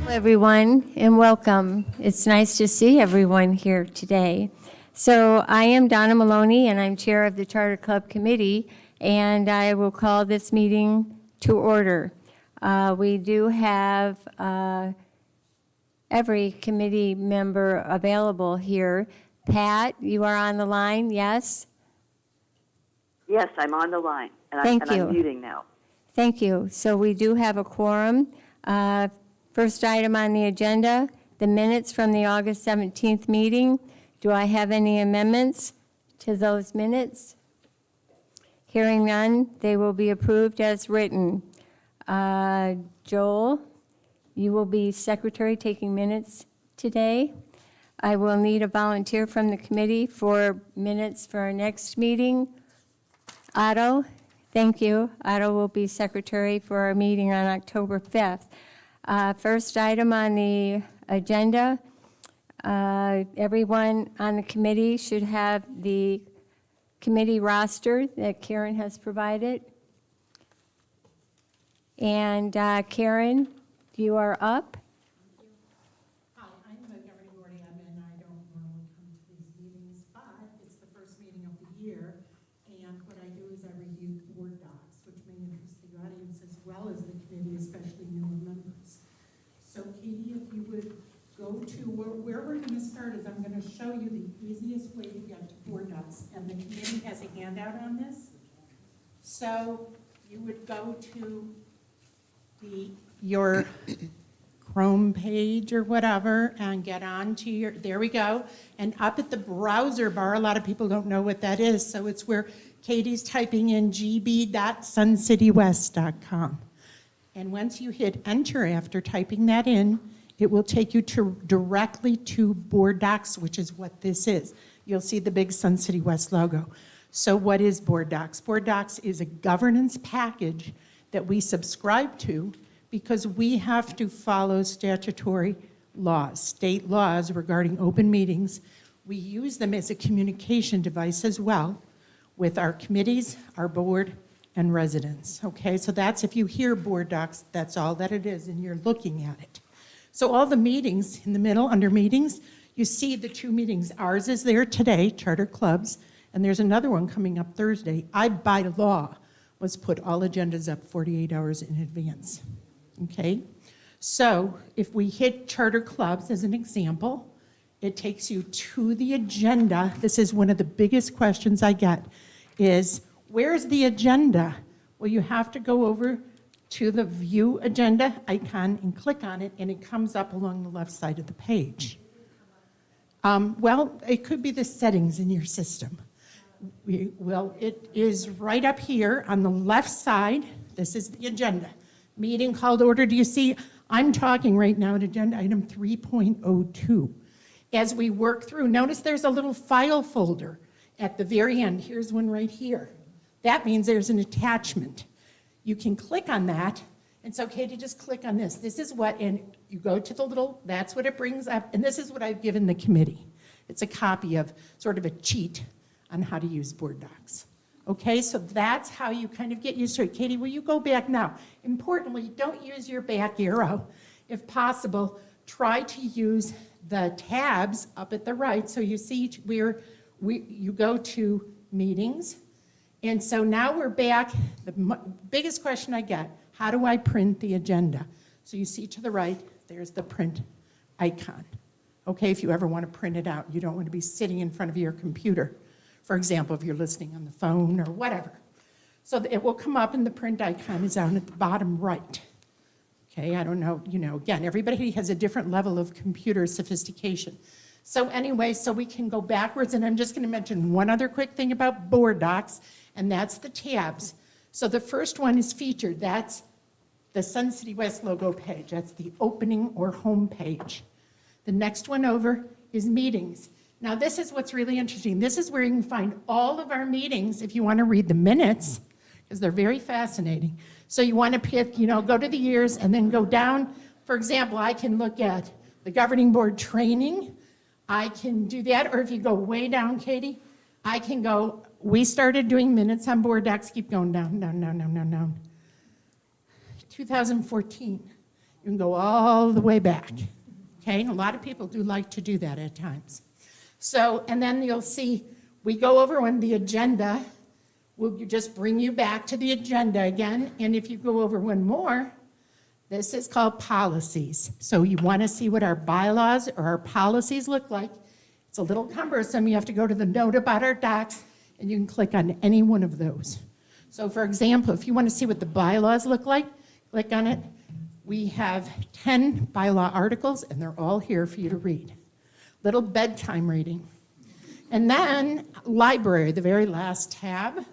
Everyone, and welcome. It's nice to see everyone here today. So I am Donna Maloney, and I'm chair of the Charter Club Committee, and I will call this meeting to order. We do have every committee member available here. Pat, you are on the line, yes? Yes, I'm on the line, and I'm muting now. Thank you. So we do have a quorum. First item on the agenda, the minutes from the August 17th meeting. Do I have any amendments to those minutes? Hearing none, they will be approved as written. Joel, you will be secretary taking minutes today. I will need a volunteer from the committee for minutes for our next meeting. Otto, thank you. Otto will be secretary for our meeting on October 5th. First item on the agenda, everyone on the committee should have the committee roster that Karen has provided. And Karen, you are up. Hi, I'm the governing board admin. I don't normally come to these meetings, but it's the first meeting of the year. And what I do is I review board docs, which may interest the audience as well as the committee, especially newer members. So Katie, if you would go to where we're going to start is I'm going to show you the easiest way to get to board docs. And the committee has a handout on this. So you would go to your Chrome page or whatever and get on to your, there we go. And up at the browser bar, a lot of people don't know what that is. So it's where Katie's typing in gb.suncitywest.com. And once you hit enter after typing that in, it will take you directly to Board Docs, which is what this is. You'll see the big Sun City West logo. So what is Board Docs? Board Docs is a governance package that we subscribe to because we have to follow statutory laws, state laws regarding open meetings. We use them as a communication device as well with our committees, our board, and residents, okay? So that's, if you hear board docs, that's all that it is, and you're looking at it. So all the meetings in the middle, under meetings, you see the two meetings. Ours is there today, Charter Clubs, and there's another one coming up Thursday. I, by law, was put all agendas up 48 hours in advance, okay? So if we hit Charter Clubs as an example, it takes you to the agenda. This is one of the biggest questions I get is, where's the agenda? Well, you have to go over to the view agenda icon and click on it, and it comes up along the left side of the page. Well, it could be the settings in your system. It is right up here on the left side. This is the agenda. Meeting called order. Do you see? I'm talking right now at agenda item 3.02. As we work through, notice there's a little file folder at the very end. Here's one right here. That means there's an attachment. You can click on that, and so Katie, just click on this. This is what, and you go to the little, that's what it brings up, and this is what I've given the committee. It's a copy of sort of a cheat on how to use board docs. Okay, so that's how you kind of get used to it. Katie, will you go back now? Importantly, don't use your back arrow. If possible, try to use the tabs up at the right, so you see where you go to meetings. And so now we're back. The biggest question I get, how do I print the agenda? So you see to the right, there's the print icon. Okay, if you ever want to print it out, you don't want to be sitting in front of your computer. For example, if you're listening on the phone or whatever. So it will come up and the print icon is down at the bottom right. Okay, I don't know, again, everybody has a different level of computer sophistication. So anyway, so we can go backwards, and I'm just going to mention one other quick thing about board docs, and that's the tabs. So the first one is featured. That's the Sun City West logo page. That's the opening or home page. The next one over is meetings. Now this is what's really interesting. This is where you can find all of our meetings if you want to read the minutes, because they're very fascinating. So you want to pick, go to the years and then go down. For example, I can look at the governing board training. I can do that, or if you go way down, Katie, I can go, we started doing minutes on BoardDocs, keep going down, down, down, down, down, down. 2014. You can go all the way back, okay? And a lot of people do like to do that at times. So, and then you'll see, we go over when the agenda, we'll just bring you back to the agenda again. And if you go over one more, this is called policies. So you want to see what our bylaws or our policies look like. It's a little cumbersome. You have to go to the note about our docs, and you can click on any one of those. So for example, if you want to see what the bylaws look like, click on it. We have 10 bylaw articles, and they're all here for you to read. Little bedtime reading. And then library, the very last tab.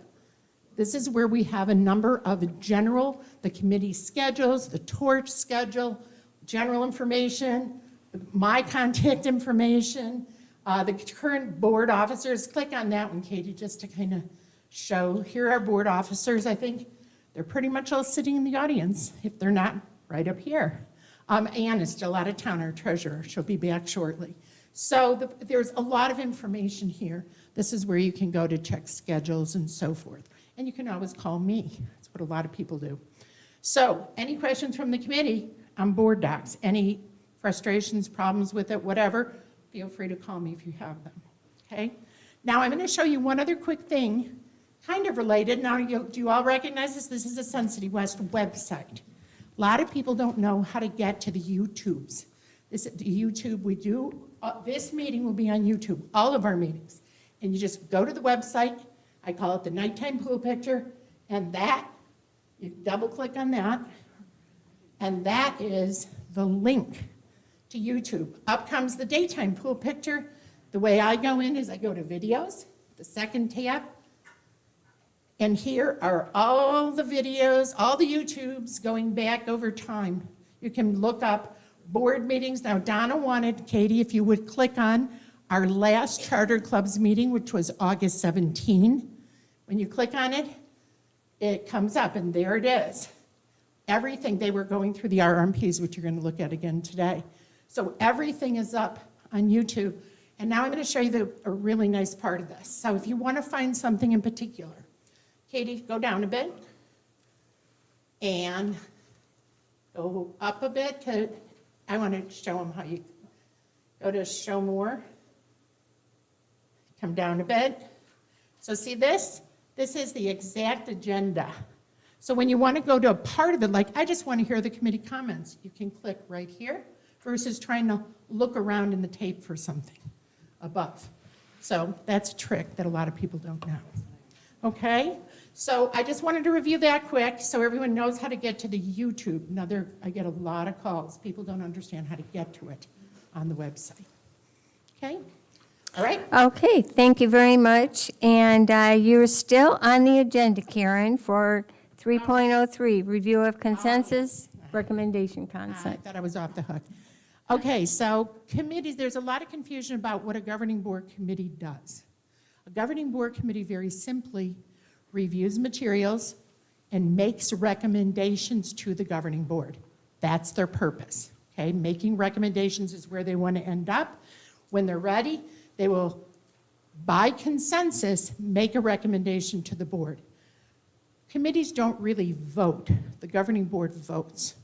This is where we have a number of the committee schedules, the torch schedule, general information, my contact information, the current board officers. Click on that one, Katie, just to kind of show. Here are board officers. I think they're pretty much all sitting in the audience, if they're not right up here. Ann is still out of town, our treasurer. She'll be back shortly. So there's a lot of information here. This is where you can go to check schedules and so forth. And you can always call me. That's what a lot of people do. So any questions from the committee on BoardDocs? Any frustrations, problems with it, whatever, feel free to call me if you have them, okay? Now I'm going to show you one other quick thing, kind of related. Now, do you all recognize this? This is the Sun City West website. A lot of people don't know how to get to the YouTubes. The YouTube we do, this meeting will be on YouTube, all of our meetings. And you just go to the website, I call it the nighttime pool picture, and that, you double click on that, and that is the link to YouTube. Up comes the daytime pool picture. The way I go in is I go to videos, the second tab, and here are all the videos, all the YouTubes going back over time. You can look up board meetings. Now, Donna wanted, Katie, if you would click on our last Charter Clubs meeting, which was August 17. When you click on it, it comes up, and there it is. Everything, they were going through the RR&Ps, which you're going to look at again today. So everything is up on YouTube. And now I'm going to show you a really nice part of this. So if you want to find something in particular, Katie, go down a bit and go up a bit. I want to show them how you go to show more. Come down a bit. So see this? This is the exact agenda. So when you want to go to a part of it, like I just want to hear the committee comments, you can click right here versus trying to look around in the tape for something above. So that's a trick that a lot of people don't know. Okay? So I just wanted to review that quick so everyone knows how to get to the YouTube. Now, I get a lot of calls. People don't understand how to get to it on the website. Okay? All right? Okay, thank you very much. And you're still on the agenda, Karen, for 3.03, review of consensus, recommendation I concept. thought I was off the hook. Okay, so committees, there's a lot of confusion about what a governing board committee does. A governing board committee very simply reviews materials and makes recommendations to the governing board. That's their purpose, okay? Making recommendations is where they want to end up. When they're ready, they will, by consensus, make a recommendation to the board. Committees don't really vote. The governing board votes.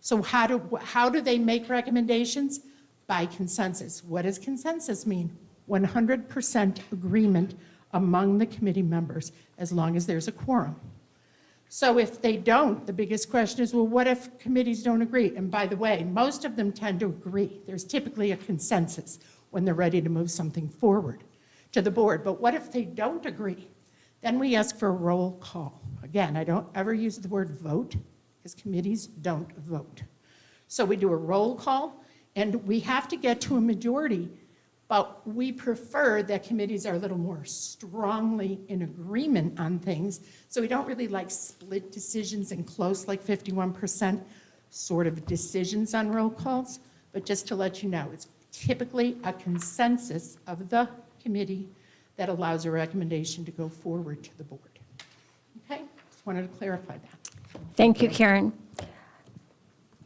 So how do they make recommendations? By consensus. What does consensus mean? 100% agreement among the committee members, as long as there's a quorum. So if they don't, the biggest question is, well, what if committees don't agree? And by the way, most of them tend to agree. There's typically a consensus when they're ready to move something forward to the board. But what if they don't agree? Then we ask for a roll call. Again, I don't ever use the word vote, because committees don't vote. So we do a roll call, and we have to get to a majority, but we prefer that committees are a little more strongly in agreement on things, so we don't really like split decisions and close, like 51% sort of decisions on roll calls. But just to let you know, it's typically a consensus of the committee that allows a recommendation to go forward to the board. Okay, just wanted to clarify that. Thank you, Karen.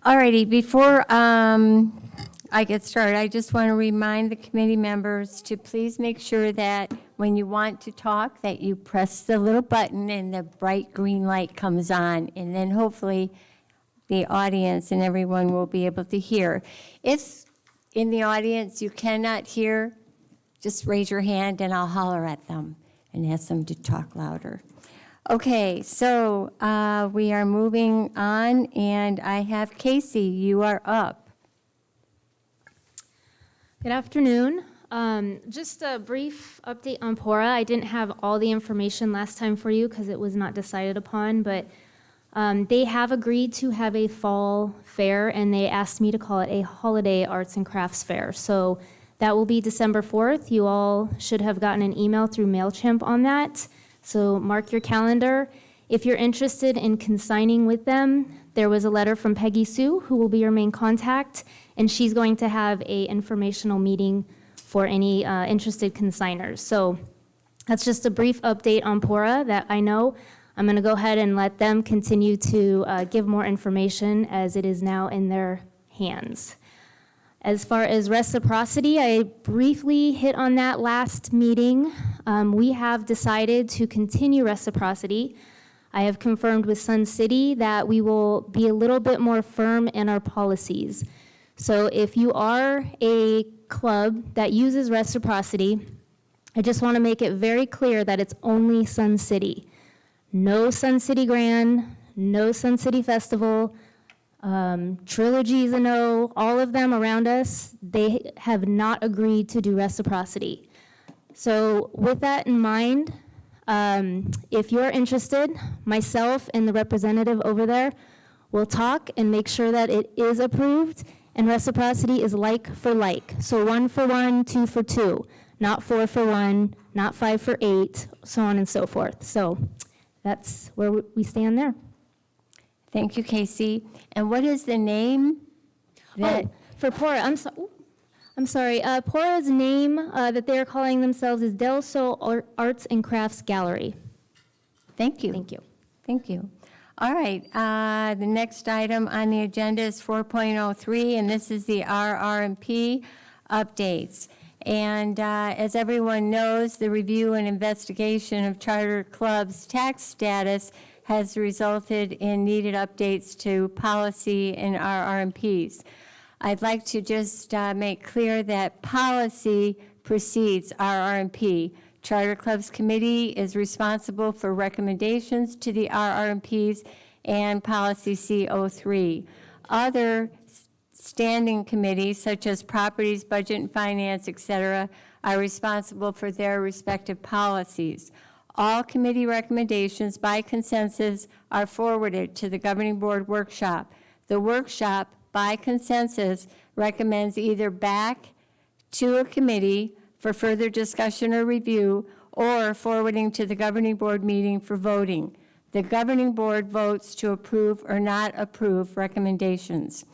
All righty, before I get started, I just want to remind the committee members to please make sure that when you want to talk, that you press the little button and the bright green light comes on, and then hopefully the audience and everyone will be able to hear. If in the audience you cannot hear, just raise your hand and I'll holler at them and ask them to talk louder. Okay, so we are moving on, and I have Casey. You are up. Good afternoon. Just a brief update on PORA. I didn't have all the information last time for you because it was not decided upon, but they have agreed to have a fall fair, and they asked me to call it a holiday arts and crafts fair. So that will be December 4th. You all should have gotten an email through MailChimp on that. So mark your calendar. If you're interested in consigning with them, there was a letter from Peggy Sue, who will be your main contact, and she's going to have an informational meeting for any interested consigners. So that's just a brief update on PORA that I know. I'm going to go ahead and let them continue to give more information as it is now in their hands. As far as Reciprocity, I briefly hit on that last meeting. We have decided to continue Reciprocity. I have confirmed with Sun City that we will be a little bit more firm in our policies. So if you are a club that uses Reciprocity, I just want to make it very clear that it's only Sun City. No Sun City Grand, no Sun City Festival, Trilogy's a no, all of them around us, they have not agreed to do Reciprocity. So with that in mind, if you're interested, myself and the representative over there will talk and make sure that it is approved, and Reciprocity is like for like. So 1 for 1, 2 for 2, not 4 for 1, not 5 for 8, so on and so forth. So that's where we stand there. Thank you, Casey. And what is the name? For PORA, I'm sorry. PORA's name that they are calling themselves is Del Sol Arts and Crafts Gallery. Thank you. Thank you. Thank you. All right, the next item on the agenda is 4.03, and this is the RR&P updates. And as everyone knows, the review and investigation of charter clubs' tax status has resulted in needed updates to policy and RR&Ps. I'd like to just make clear that policy precedes RR&P. Charter Clubs Committee is responsible for recommendations to the RR&Ps and Policy C03. Other standing committees, such as Properties, Budget and Finance, etc., are responsible for their respective policies. All committee recommendations by consensus are forwarded to the Governing Board workshop. The workshop, by consensus, recommends either back to a committee for further discussion or review, or forwarding to the Governing Board meeting for voting. The Governing Board votes to approve or not approve recommendations.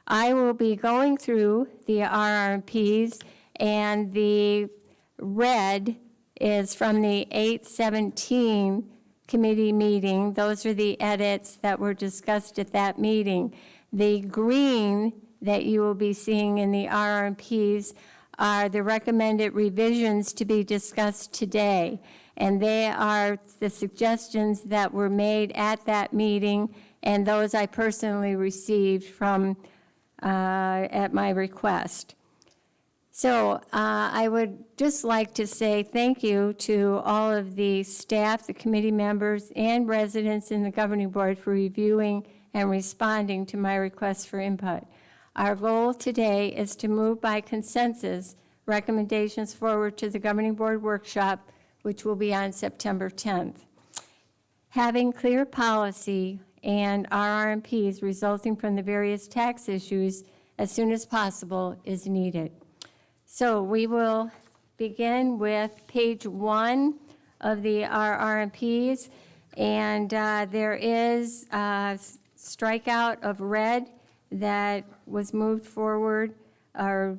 I will be going through the RR&Ps, and the red is from the 8/17 committee meeting. Those are the edits that were discussed at that meeting. The green that you will be seeing in the RR&Ps are the recommended revisions to be discussed today. And they are the suggestions that were made at that meeting, and those I personally received from at my request. So I would just like to say thank you to all of the staff, the committee members, and residents in the Governing Board for reviewing and responding to my requests for input. Our goal today is to move by consensus recommendations forward to the Governing Board workshop, which will be on September 10th. Having clear policy and RR&Ps resulting from the various tax issues as soon as possible is needed. So we will begin with page 1 of the RR&Ps, and there is a strikeout of red that was moved forward or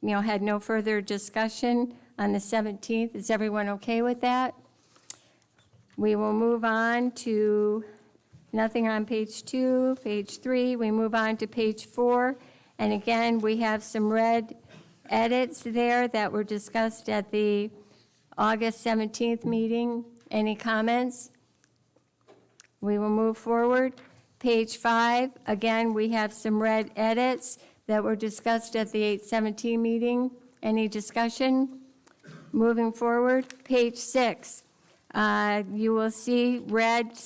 had no further discussion on the 17th. Is everyone okay with that? We will move on to nothing on page 2, page 3. We move on to page 4, and again, we have some red edits there that were discussed at the August 17th meeting. Any comments? We will move forward. Page 5, again, we have some red edits that were discussed at the 8/17 meeting. Any discussion? Moving forward, page 6, you will see red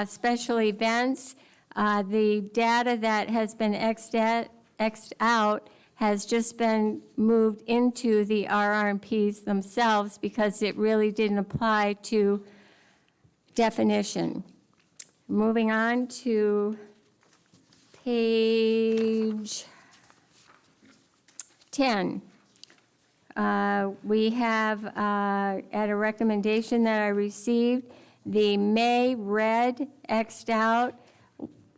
special events. The data that has been X'd out has just been moved into the RR&Ps themselves because it really didn't apply to definition. Moving on to page 10. We have, at a recommendation that I received, the May red X'd out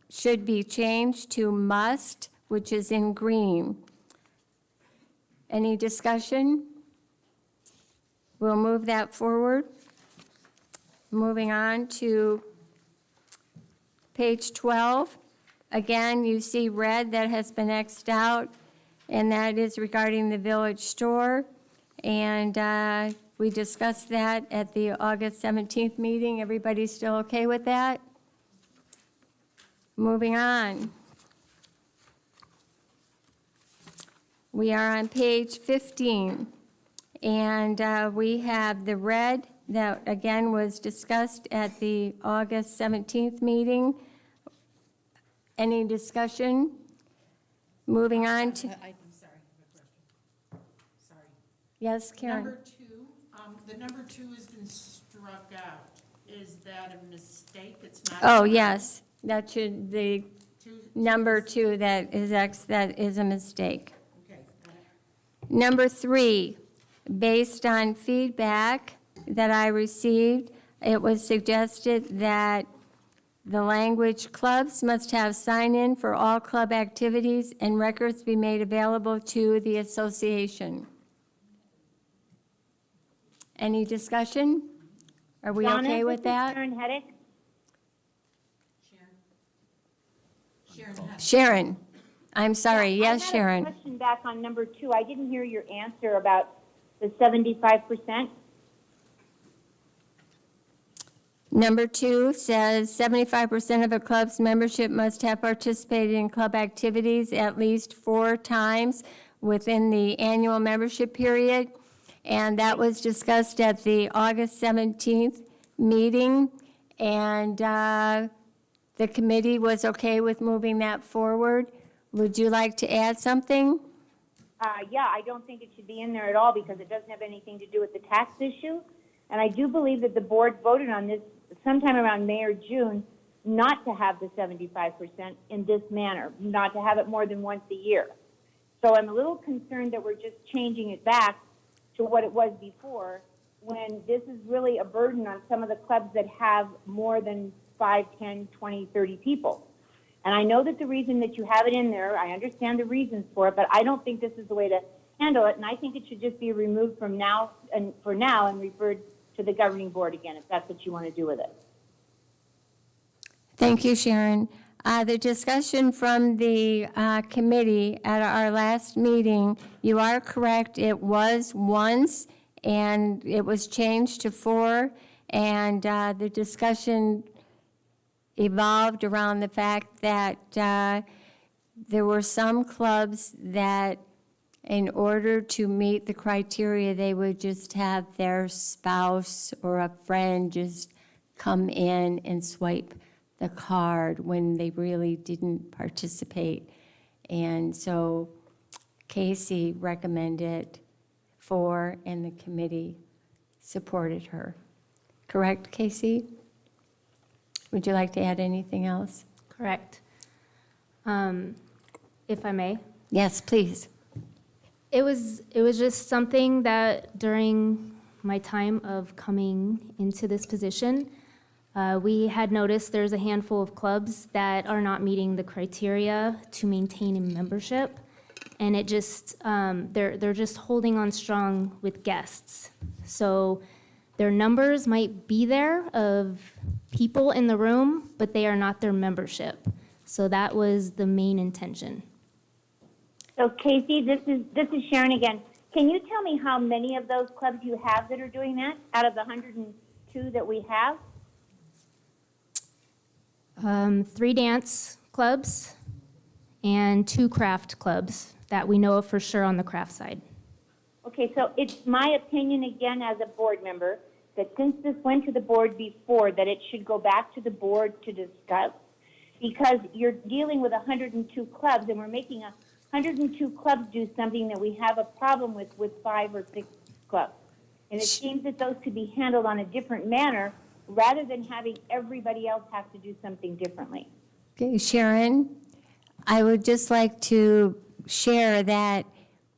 should be changed to must, which is in green. Any discussion? We'll move that forward. Moving on to page 12. Again, you see red that has been X'd out, and that is regarding the village store. And we discussed that at the August 17th meeting. Everybody still okay with that? Moving on. We are on page 15, and we have the red that, again, was discussed at the August 17th meeting. Any discussion? Moving on to, I'm sorry, I have a question. Sorry. yes, Karen? Number 2, the number 2 has been struck out. Is that a mistake? It's not? Oh, yes, that should, the Two- number 2 that is X, that is a mistake. Okay. Number 3, based on feedback that I received, it was suggested that the language clubs must have sign-in for all club activities and records be made available to the association. Any discussion? Are we Donna, okay with this is that? Sharon Heddick. Sharon has. Sharon, I'm sorry, yes, I had Sharon. a question back on number 2. I didn't hear your answer about the 75%. Number 2 says 75% of a club's membership must have participated in club activities at least 4 times within the annual membership period. And that was discussed at the August 17th meeting. And the committee was okay with moving that forward. Would you like to add something? Yeah, I don't think it should be in there at all because it doesn't have anything to do with the tax issue. And I do believe that the board voted on this sometime around May or June not to have the 75% in this manner, not to have it more than once a year. So I'm a little concerned that we're just changing it back to what it was before, when this is really a burden on some of the clubs that have more than 5, 10, 20, 30 people. And I know that the reason that you have it in there, I understand the reasons for it, but I don't think this is the way to handle it, and I think it should just be removed from now and for now and referred to the governing board again, if that's what you want to do with it. Thank you, Sharon. The discussion from the committee at our last meeting, you are correct, it was once, and it was changed to 4, and the discussion evolved around the fact that there were some clubs that, in order to meet the criteria, they would just have their spouse or a friend just come in and swipe the card when they really didn't participate. And so Casey recommended 4, and the committee supported her. Correct, Casey? Would you like to add anything else? Correct. If I may. Yes, please. It was just something that during my time of coming into this position, we had noticed there's a handful of clubs that are not meeting the criteria to maintain a membership. And it just, they're just holding on strong with guests. So their numbers might be there of people in the room, but they are not their membership. So that was the main intention. So Casey, this is Sharon again. Can you tell me how many of those clubs you have that are doing that out of the 102 that we have? 3 dance clubs and 2 craft clubs that we know of for sure on the craft side. Okay, so it's my opinion again as a board member that since this went to the board before, that it should go back to the board to discuss, because you're dealing with 102 clubs and we're making 102 clubs do something that we have a problem with 5 or 6 clubs. And it seems that those could be handled on a different manner rather than having everybody else have to do something differently. Okay, Sharon, I would just like to share that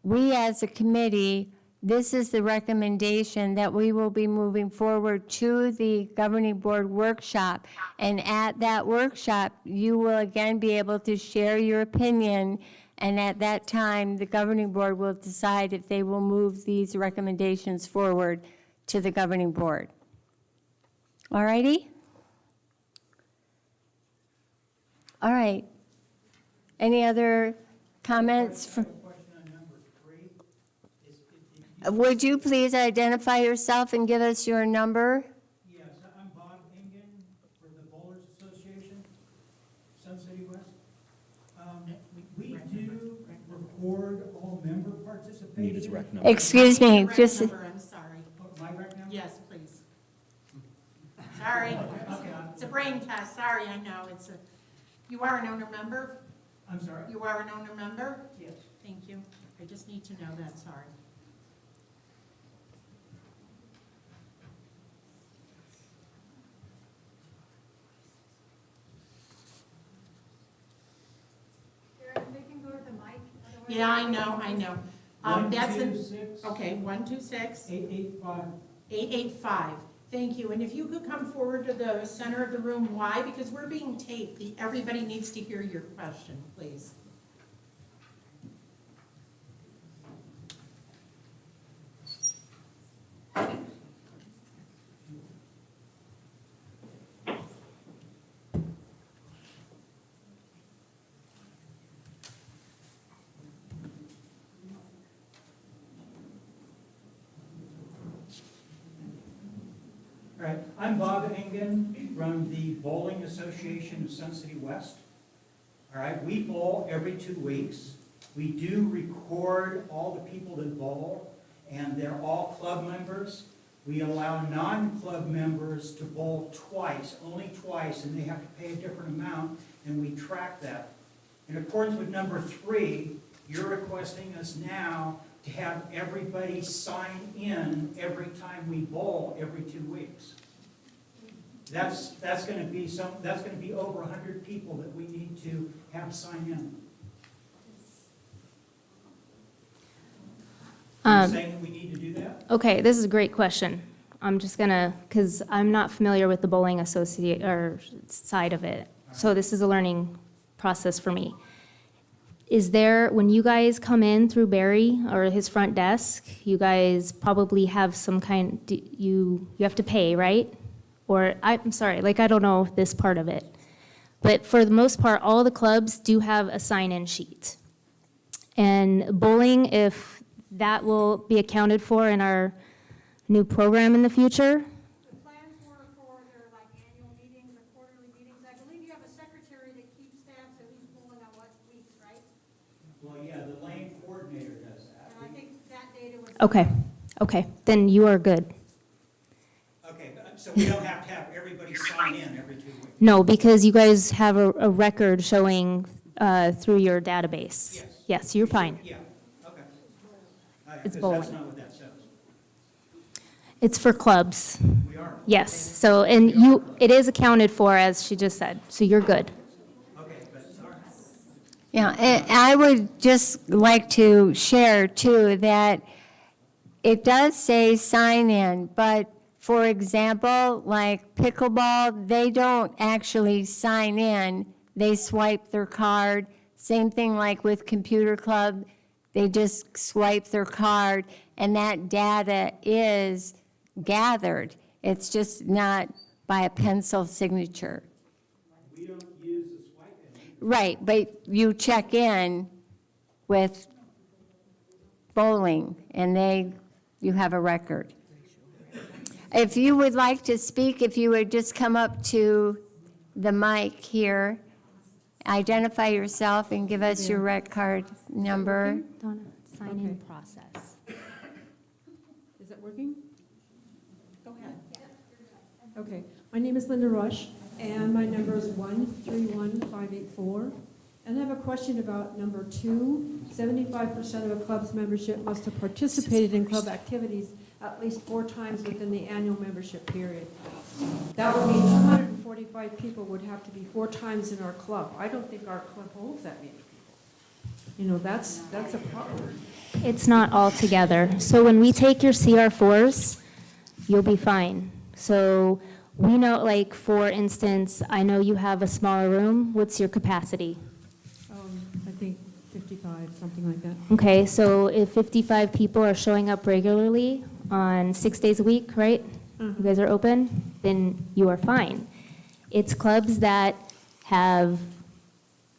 we as a committee, this is the recommendation that we will be moving forward to the governing board workshop. And at that workshop, you will again be able to share your opinion. And at that time, the governing board will decide if they will move these recommendations forward to the governing board. All righty? All right. Any other comments? Would you please identify yourself and give us your number? Yes, I'm Bob Engen for the Bowlers Association, Sun City West. We do record all member participation. Need his rec number. Excuse me, Rec just, number, I'm sorry. My rec number? Yes, please. Sorry, it's a brain test, sorry, I know, you are an owner member? I'm sorry? You are an owner member? Yes. Thank you, I just need to know that, sorry. Yeah, I know. That's an, 126 okay, 126 885. 885. Thank you. And if you could come forward to the center of the room, why? Because we're being taped. Everybody needs to hear your question, please. All right, I'm Bob Engen from the Bowling Association of Sun City West. All right, we bowl every 2 weeks. We do record all the people that bowl, and they're all club members. We allow non-club members to bowl twice, only twice, and they have to pay a different amount, and we track that. In accordance with number 3, you're requesting us now to have everybody sign in every time we bowl every 2 weeks. That's going to be over 100 people that we need to have sign in. You're saying we need to do that? Okay, this is a great question. I'm just gonna, because I'm not familiar with the bowling associate or side of it. So this is a learning process for me. Is there, when you guys come in through Barry or his front desk, you guys probably have some kind, you have to pay, right? Or, I'm sorry, like I don't know this part of it. But for the most part, all the clubs do have a sign-in sheet. And bowling, if that will be accounted for in our new program in the future. The plans were for their like annual meetings or quarterly meetings. I believe you have a secretary that keeps tabs of who's bowling on what weeks, right? Well, yeah, the lane coordinator does that. And I think that data was. Okay, then you are good. Okay, so we don't have to have everybody sign in every 2 weeks? No, because you guys have a record showing through your database. Yes. Yes, you're fine. Yeah, okay. It's Because bowling. that's not what that says. It's for clubs. We are. Yes, so, and you, it is accounted for, as she just said, so you're good. Okay, but, all right. yeah, and I would just like to share too that it does say sign in, but for example, like pickleball, they don't actually sign in. They swipe their card. Same thing like with computer club, they just swipe their card and that data is gathered. It's just not by a pencil signature. We don't use the swipe in. Right, but you check in with bowling and you have a record. If you would like to speak, if you would just come up to the mic here. Identify yourself and give us your rec card number. Donna, sign-in process. Is that working? Go ahead. Okay, my name is Linda Rush, and my number is 131584. And I have a question about number 2. 75% of a club's membership must have participated in club activities at least 4 times within the annual membership period. That would mean 245 people would have to be 4 times in our club. I don't think our club holds that many people. You know, that's a problem. It's not all together. So when we take your CR4s, you'll be fine. So we know, like, for instance, I know you have a smaller room. What's your capacity? I think 55, something like that. Okay, so if 55 people are showing up regularly on 6 days a week, right? You guys are open, then you are fine. It's clubs that have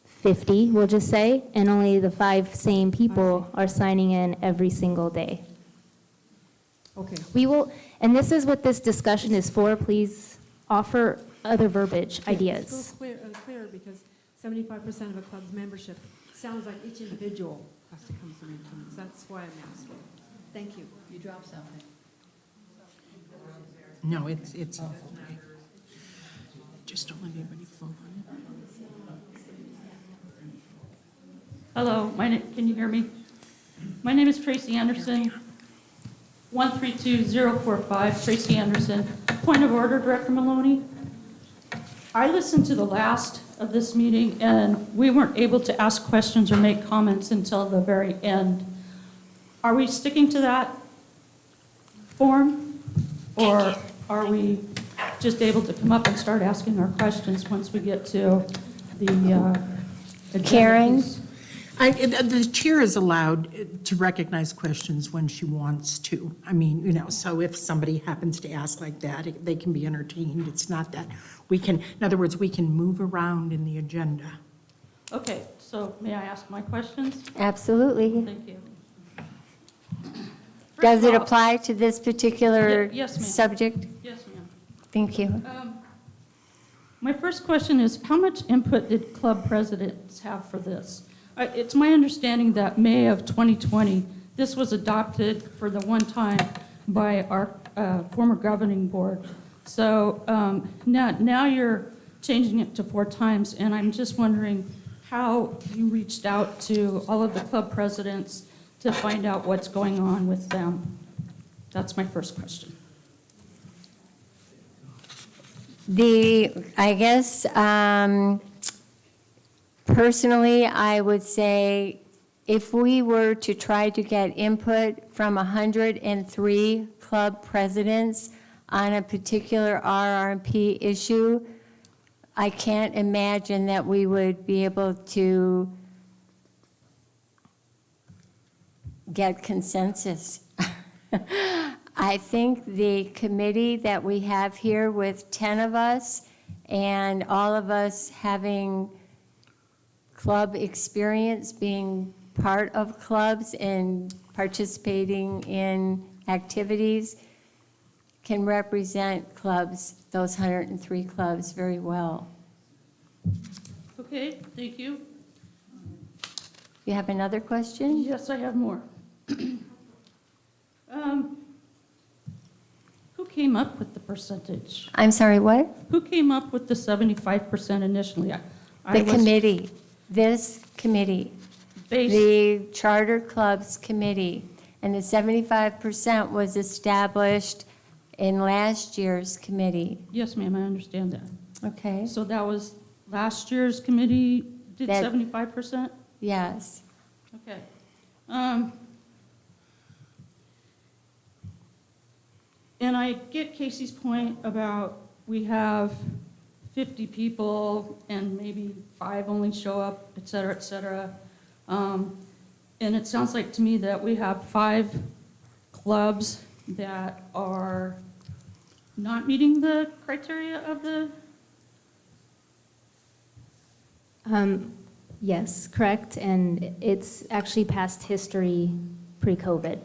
50, we'll just say, and only the 5 same people are signing in every single day. Okay. We will, and this is what this discussion is for, please offer other verbiage, ideas. It's so clear because 75% of a club's membership sounds like each individual has to come to meetings. That's why I'm asking. Thank you. You dropped something. No, it's just don't let anybody fall on Hello, can you hear me? My name is Tracy Anderson, 132045, Tracy Anderson. Point of order, Director Maloney. I listened to the last of this meeting, and we weren't able to ask questions or make comments until the very end. Are we sticking to that form, or are we just able to come up and start asking our questions once we get to the agenda Karen? piece? The chair is allowed to recognize questions when she wants to. I mean, you know, so if somebody happens to ask like that, they can be entertained. It's not that we can, in other words, we can move around in the agenda. Okay, so may I ask my questions? Absolutely. Thank you. Does First it of all- apply to this particular Yes, ma'am. subject? Yes, ma'am. Thank you. My first question is, how much input did club presidents have for this? It's my understanding that May of 2020, this was adopted for the one time by our former governing board. So now you're changing it to 4 times, and I'm just wondering how you reached out to all of the club presidents to find out what's going on with them. That's my first question. I guess, personally, I would say if we were to try to get input from 103 club presidents on a particular RR&P issue, I can't imagine that we would be able to get consensus. I think the committee that we have here with 10 of us and all of us having club experience, being part of clubs and participating in activities, can represent clubs, those 103 clubs, very well. Okay, thank you. You have another question? Yes, I have more. Who came up with the percentage? I'm sorry, what? Who came up with the 75% initially? I The was committee, this committee, based- the Charter Clubs Committee, and the 75% was established in last year's committee. Yes, ma'am, I understand that. Okay? So that was last year's committee did That- 75%? Yes. Okay. And I get Casey's point about we have 50 people and maybe 5 only show up, et cetera, et cetera. And it sounds like to me that we have 5 clubs that are not meeting the criteria of the, Yes, correct, and it's actually past history pre-COVID.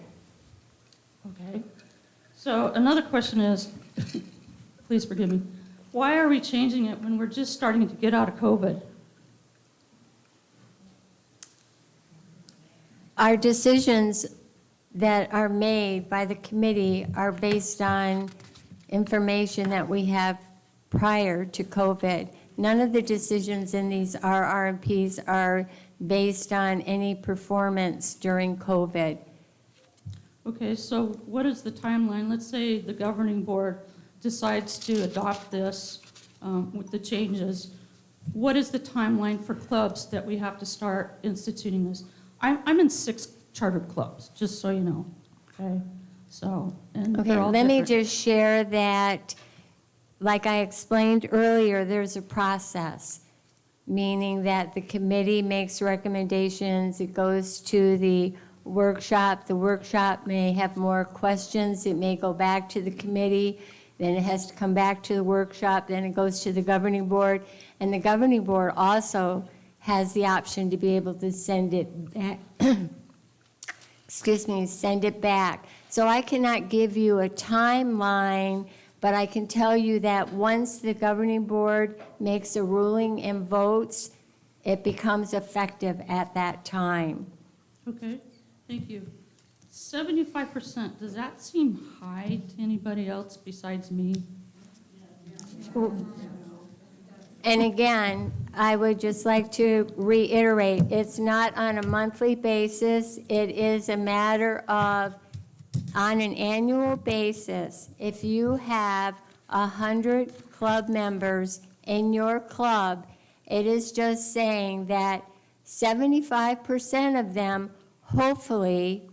okay. So another question is, please forgive me, Why are we changing it when we're just starting to get out of COVID? Our decisions that are made by the committee are based on information that we have prior to COVID. None of the decisions in these RR&Ps are based on any performance during COVID. Okay, so what is the timeline? Let's say the governing board decides to adopt this with the changes. What is the timeline for clubs that we have to start instituting this? I'm in 6 chartered clubs, just so you know, okay? So, and Okay, they're all let me different. just share that, like I explained earlier, there's a process, meaning that the committee makes recommendations, it goes to the workshop may have more questions, it may go back to the committee, then it has to come back to the workshop, then it goes to the governing board, and the governing board also has the option to be able to send it back, send it back. So I cannot give you a timeline, but I can tell you that once the governing board makes a ruling and votes, it becomes effective at that time. Okay, thank you. 75%, does that seem high to anybody else besides me? And again, I would just like to reiterate, it's not on a monthly basis. It is a matter of, on an annual basis, if you have 100 club members in your club, it is just saying that 75% of them hopefully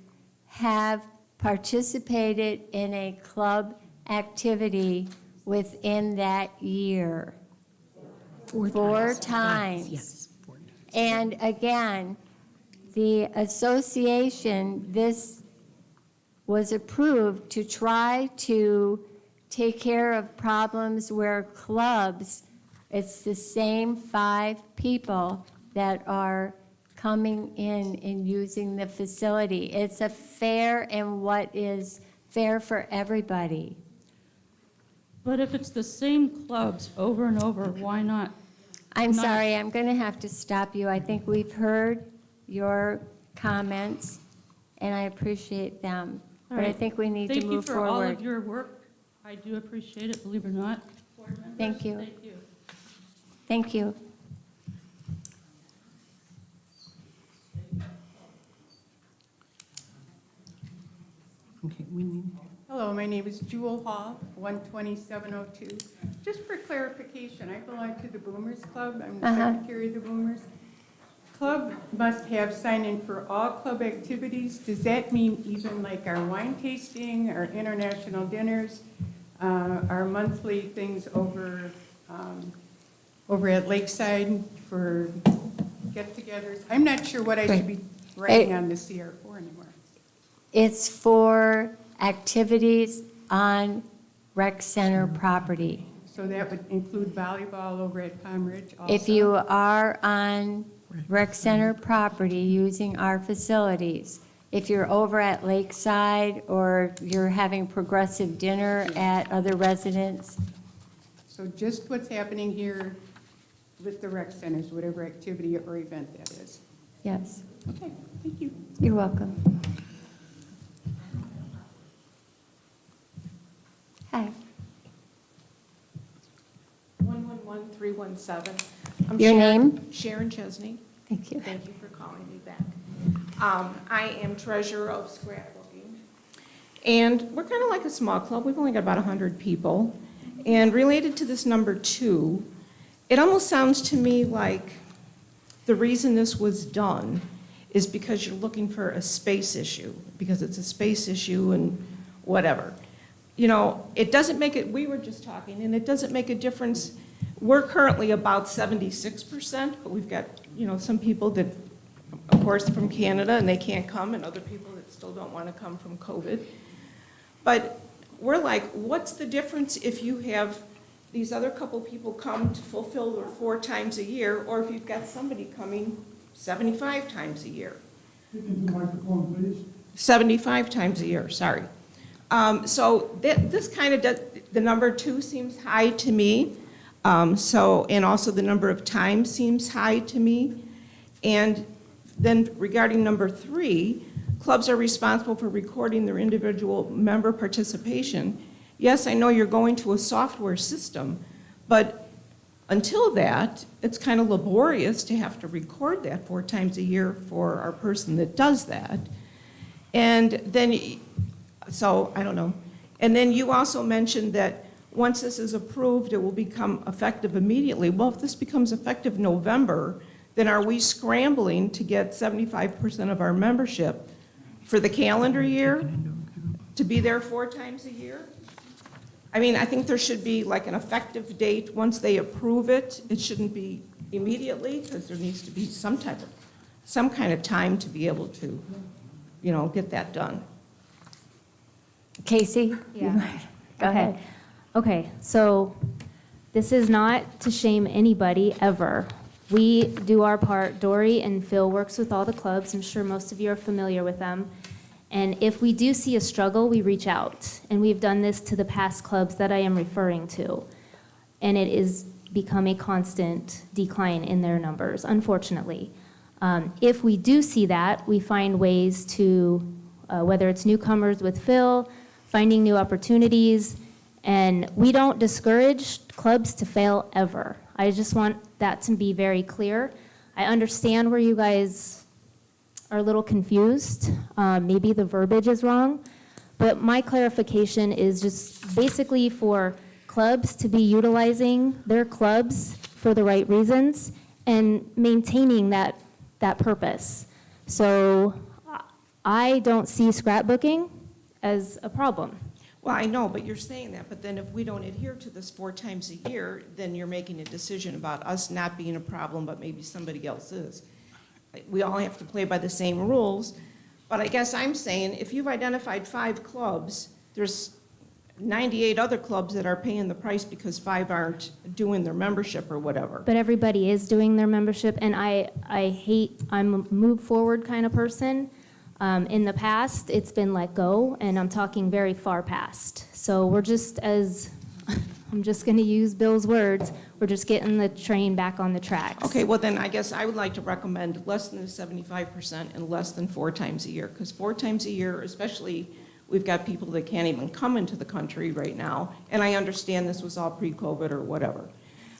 have participated in a club activity within that year. 4 times. Yes. And again, the association, this was approved to try to take care of problems where clubs, it's the same 5 people that are coming in and using the facility. It's a fair and what is fair for everybody. But if it's the same clubs over and over, why not? I'm Not- sorry, I'm going to have to stop you. I think we've heard your comments, and I appreciate them. All But I right. think we need to Thank you move for all forward. of your work. I do appreciate it, believe it or not. Board members, Thank you. Thank you. Thank you. Okay, we need. Hello, my name is Jewel Hall, 12702. Just for clarification, I belong to the Boomers Club. I'm the secretary of the Boomers. Club must have sign-in for all club activities. Does that mean even like our wine tasting, our international dinners, our monthly things over at Lakeside for get-togethers? I'm not sure what I should be writing on the CR4 anymore. It's for activities on rec center property. So that would include volleyball over at Palm Ridge also? If you are on rec center property using our facilities, if you're over at Lakeside or you're having progressive dinner at other residents, So just what's happening here with the rec centers, whatever activity or event that is. yes, Okay, thank you. you're welcome. Hi, 111317. I'm Your Sharon- name? Sharon Chesney. thank you. Thank you for calling me back. I am treasurer of scrapbooking. And we're kind of like a small club. We've only got about 100 people. And related to this number 2, it almost sounds to me like the reason this was done is because you're looking for a space issue, because it's a space issue and whatever. You know, it doesn't make it, we were just talking, and it doesn't make a difference. We're currently about 76%, but we've got, you know, some people that, of course, from Canada, and they can't come, and other people that still don't want to come from COVID. But we're like, what's the difference if you have these other couple people come to fulfill their 4 times a year, or if you've got somebody coming 75 times a year? Into the microphone, please. 75 times a year, sorry. So this kind of does, the number 2 seems high to me. And also the number of times seems high to me. And then regarding number 3, clubs are responsible for recording their individual member participation. Yes, I know you're going to a software system, but until that, it's kind of laborious to have to record that 4 times a year for our person that does that. And then, so I don't know. And then you also mentioned that once this is approved, it will become effective immediately. Well, if this becomes effective November, then are we scrambling to get 75% of our membership for the calendar year to be there 4 times a year? I mean, I think there should be like an effective date once they approve it. It shouldn't be immediately, because there needs to be some kind of time to be able to, get that done. Casey? Yeah. Go ahead. Okay, so this is not to shame anybody ever. We do our part. Dory and Phil works with all the clubs. I'm sure most of you are familiar with them. And if we do see a struggle, we reach out. And we've done this to the past clubs that I am referring to. And it is become a constant decline in their numbers, unfortunately. If we do see that, we find ways to, whether it's newcomers with Phil, finding new opportunities, and we don't discourage clubs to fail ever. I just want that to be very clear. I understand where you guys are a little confused. Maybe the verbiage is wrong, but my clarification is just basically for clubs to be utilizing their clubs for the right reasons and maintaining that purpose. So I don't see scrapbooking as a problem. Well, I know, but you're saying that, but then if we don't adhere to this 4 times a year, then you're making a decision about us not being a problem, but maybe somebody else is. We all have to play by the same rules, but I guess I'm saying if you've identified 5 clubs, there's 98 other clubs that are paying the price because 5 aren't doing their membership or whatever. But everybody is doing their membership, and I'm a move forward kind of person. In the past, it's been let go, and I'm talking very far past. So we're just I'm just going to use Bill's words, we're just getting the train back on the tracks. Okay, well then I guess I would like to recommend less than the 75% and less than 4 times a year, because 4 times a year, especially we've got people that can't even come into the country right now, and I understand this was all pre-COVID or whatever.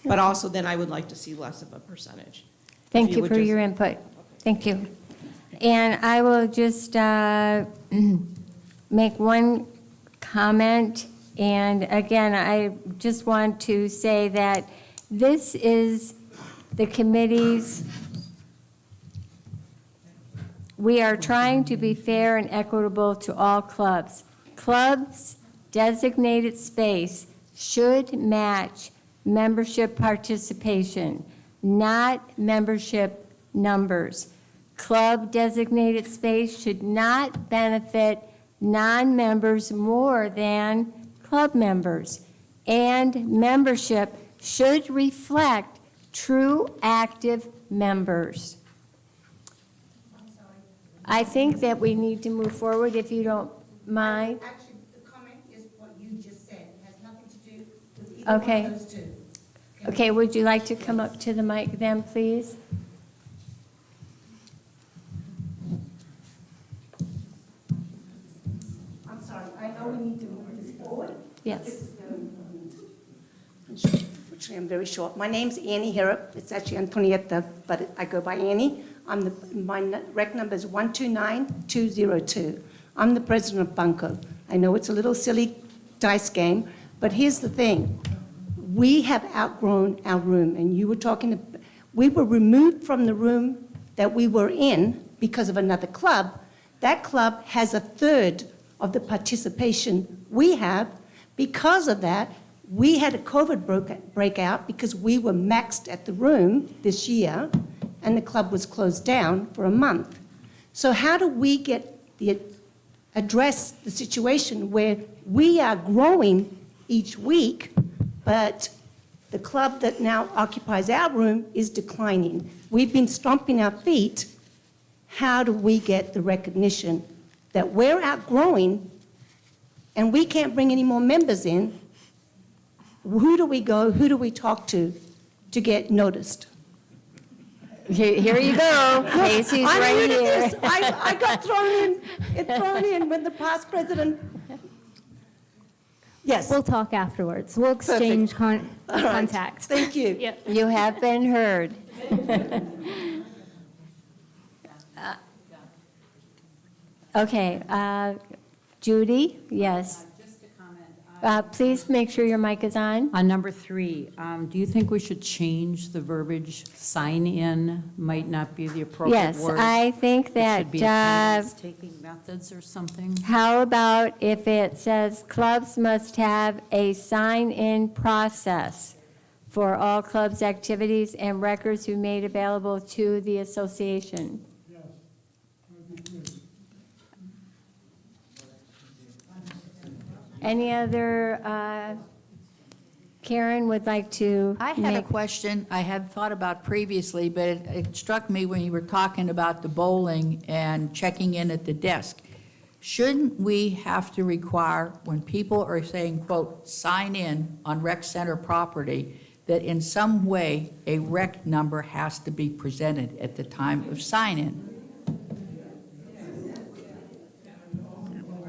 But also then I would like to see less of a percentage. Thank you for your input. Thank you. And I will just make one comment. And again, I just want to say that this is the committee's, we are trying to be fair and equitable to all clubs. Clubs' designated space should match membership participation, not membership numbers. Club designated space should not benefit non-members more than club members, and membership should reflect true active members. I think that we need to move forward, if you don't mind. Actually, the comment is what you just said. It has nothing to do with either one of those two. Okay, would you like to come up to the mic then, please? I'm sorry, I know we need to move this forward. Yes. This is very important. Unfortunately, I'm very short. My name's Annie Harrop. It's actually Antonietta, but I go by Annie. My rec number is 129202. I'm the president of Bunko. I know it's a little silly dice game, but here's the thing. We have outgrown our room, and you were talking, we were removed from the room that we were in because of another club. That club has a third of the participation we have. Because of that, we had a COVID breakout because we were maxed at the room this year, and the club was closed down for a month. So how do we address the situation where we are growing each week, but the club that now occupies our room is declining? We've been stomping our feet. How do we get the recognition that we're outgrowing and we can't bring any more members in, who do we go, who do we talk to get noticed? Here you go. Casey's I'm right new to here. this. I got thrown in when the past president. Yes. We'll talk afterwards. We'll exchange All right. contacts. Thank you. Yeah. You have been heard. Okay, Judy, yes. Just a comment. Please make sure your mic is on. On number 3, do you think we should change the verbiage, sign in might not be the appropriate Yes, word? I think It that, should be attendance taking methods or something? how about if it says clubs must have a sign-in process for all clubs' activities and records be made available to the association? Yes, that'd be good. Any other, Karen would like to I had a make, question I had thought about previously, but it struck me when you were talking about the bowling and checking in at the desk. Shouldn't we have to require, when people are saying, quote, sign in on rec center property, that in some way a rec number has to be presented at the time of sign-in?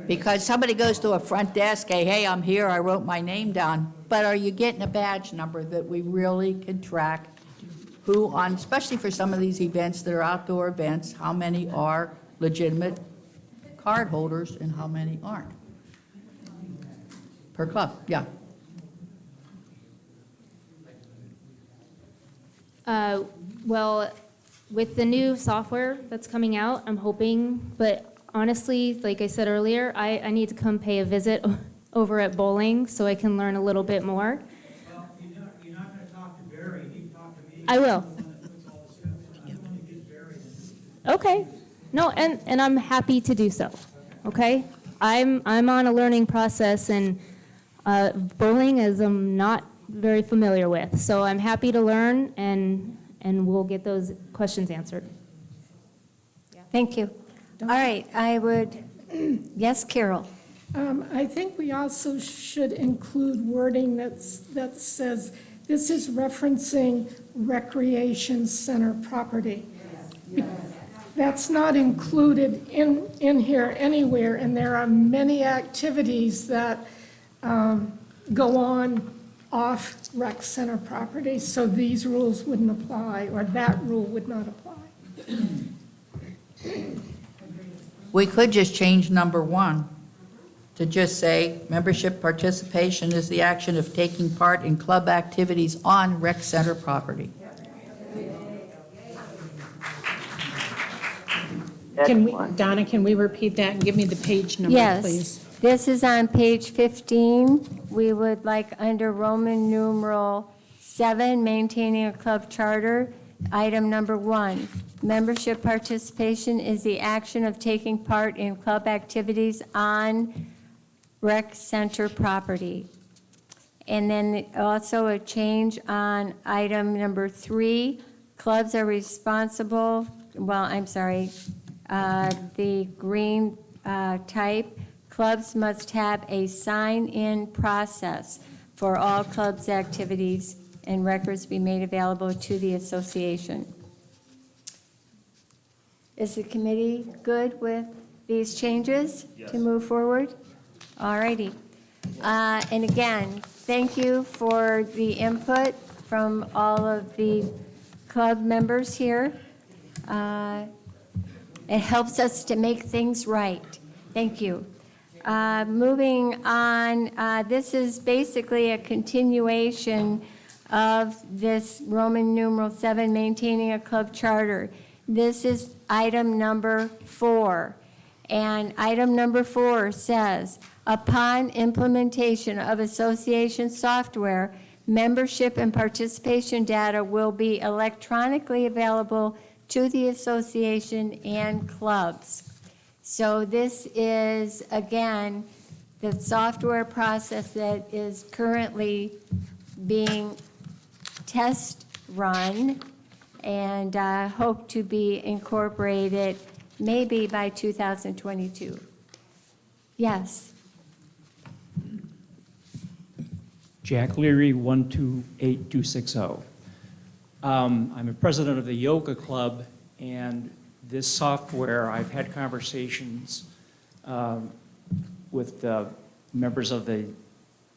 Because somebody goes to a front desk, hey, I'm here, I wrote my name down, but are you getting a badge number that we really can track who on, especially for some of these events that are outdoor events, how many are legitimate card holders and how many aren't? Per club, yeah. Well, with the new software that's coming out, I'm hoping, but honestly, like I said earlier, I need to come pay a visit over at bowling so I can learn a little bit more. Well, you're not going to talk to Barry, you talk to me. I will. I'm the one that puts all this stuff in. I'm going to get Barry. Okay. No, and I'm happy to do so. Okay? I'm on a learning process, and bowling is not very familiar with. So I'm happy to learn, and we'll get those questions answered. thank you. All right, I would, yes, Carol? I think we also should include wording that says, this is referencing recreation center property. That's not included in here anywhere, and there are many activities that go on off rec center property, so these rules wouldn't apply, or that rule would not apply. We could just change number 1 to just say, membership participation is the action of taking part in club activities on rec center property. Donna, can we repeat that and give me the page number, please? Yes, this is on page 15. We would like under Roman numeral 7, maintaining a club charter, item number 1. Membership participation is the action of taking part in club activities on rec center property. And then also a change on item number 3, clubs are responsible, the green type, clubs must have a sign-in process for all clubs' activities and records be made available to the association. Is the committee good with these changes to move forward? All righty. And again, thank you for the input from all of the club members here. It helps us to make things right. Thank you. Moving on, this is basically a continuation of this Roman numeral 7, maintaining a club charter. This is item number 4. And item number 4 says, upon implementation of association software, membership and participation data will be electronically available to the association and clubs. So this is, again, the software process that is currently being test run and hope to be incorporated maybe by 2022. Yes. Jack Leary, 128260. I'm a president of the Yoga Club, and this software, I've had conversations with members of the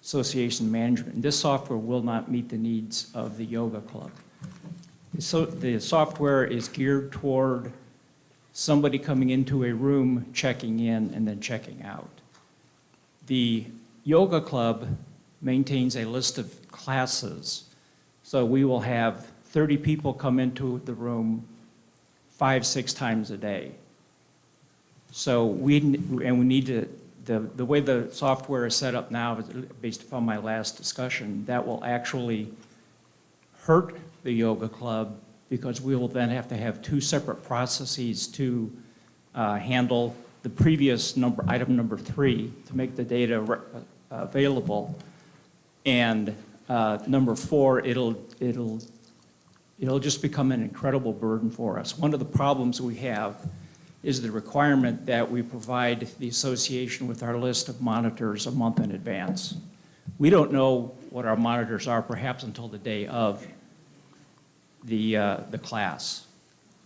association management. And this software will not meet the needs of the Yoga Club. So the software is geared toward somebody coming into a room, checking in, and then checking out. The Yoga Club maintains a list of classes. So we will have 30 people come into the room 5-6 times a day. So we need to, the way the software is set up now, based upon my last discussion, that will actually hurt the Yoga Club, because we will then have to have 2 separate processes to handle the previous item number 3, to make the data available. And number 4, it'll just become an incredible burden for us. One of the problems we have is the requirement that we provide the association with our list of monitors a month in advance. We don't know what our monitors are perhaps until the day of the class.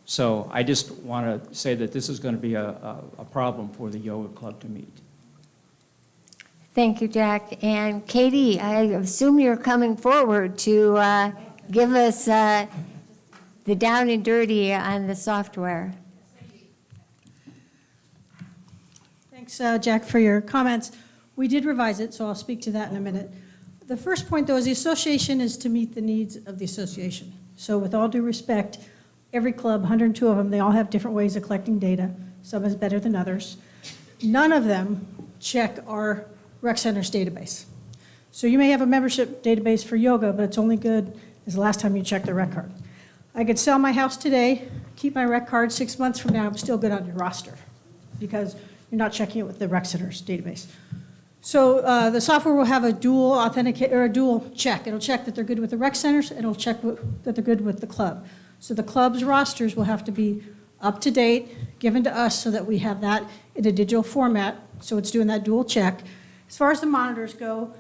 So I just want to say that this is going to be a problem for the Yoga Club to meet. Thank you, Jack. And Katie, I assume you're coming forward to give us the down and dirty on the software. Thanks, Jack, for your comments. We did revise it, so I'll speak to that in a minute. The first point, though, is the association is to meet the needs of the association. So with all due respect, every club, 102 of them, they all have different ways of collecting data. Some is better than others. None of them check our rec center's database. So you may have a membership database for yoga, but it's only good as the last time you checked the rec card. I could sell my house today, keep my rec card, 6 months from now, I'm still good on your roster, because you're not checking it with the rec center's database. So the software will have a dual authenticate or a dual check. It'll check that they're good with the rec centers, and it'll check that they're good with the club. So the club's rosters will have to be up to date, given to us, so that we have that in a digital format. So it's doing that dual check. As far as the monitors go,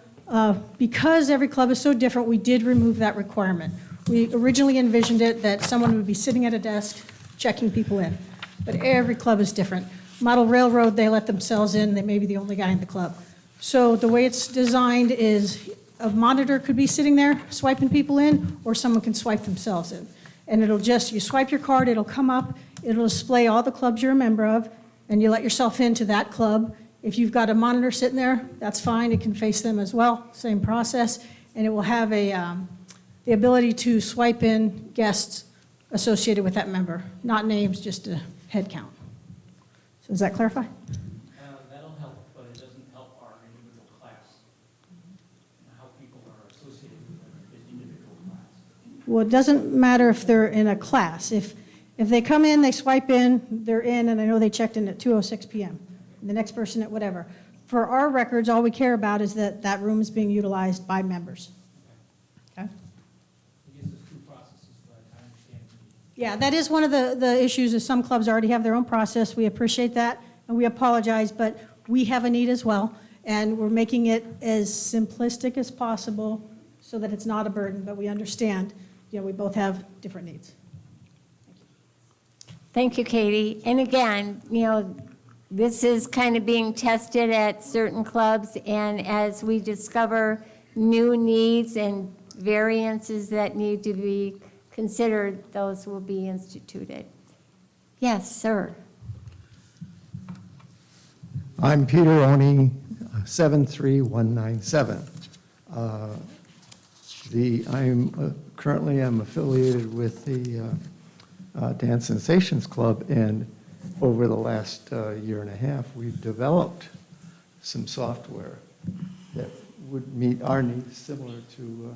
because every club is so different, we did remove that requirement. We originally envisioned it that someone would be sitting at a desk checking people in, but every club is different. Model Railroad, they let themselves in, they may be the only guy in the club. So the way it's designed is a monitor could be sitting there swiping people in, or someone can swipe themselves in. And it'll just, you swipe your card, it'll come up, it'll display all the clubs you're a member of, and you let yourself into that club. If you've got a monitor sitting there, that's fine, it can face them as well, same process. And it will have the ability to swipe in guests associated with that member, not names, just a head count. So does that clarify? That'll help, but it doesn't help our individual class, how people are associated with an individual class. Well, it doesn't matter if they're in a class. If they come in, they swipe in, they're in, and I know they checked in at 2:06 p.m., the next person at whatever. For our records, all we care about is that that room is being utilized by members. Okay? Yeah, that is one of the issues, is some clubs already have their own process. We appreciate that, and we apologize, but we have a need as well, and we're making it as simplistic as possible so that it's not a burden, but we understand, we both have different needs. Thank you, Katie. And again, this is kind of being tested at certain clubs, and as we discover new needs and variances that need to be considered, those will be instituted. Yes, sir. I'm Peter Oney, 73197. Currently I'm affiliated with the Dance Sensations Club, and over the last year and a half, we've developed some software that would meet our needs, similar to...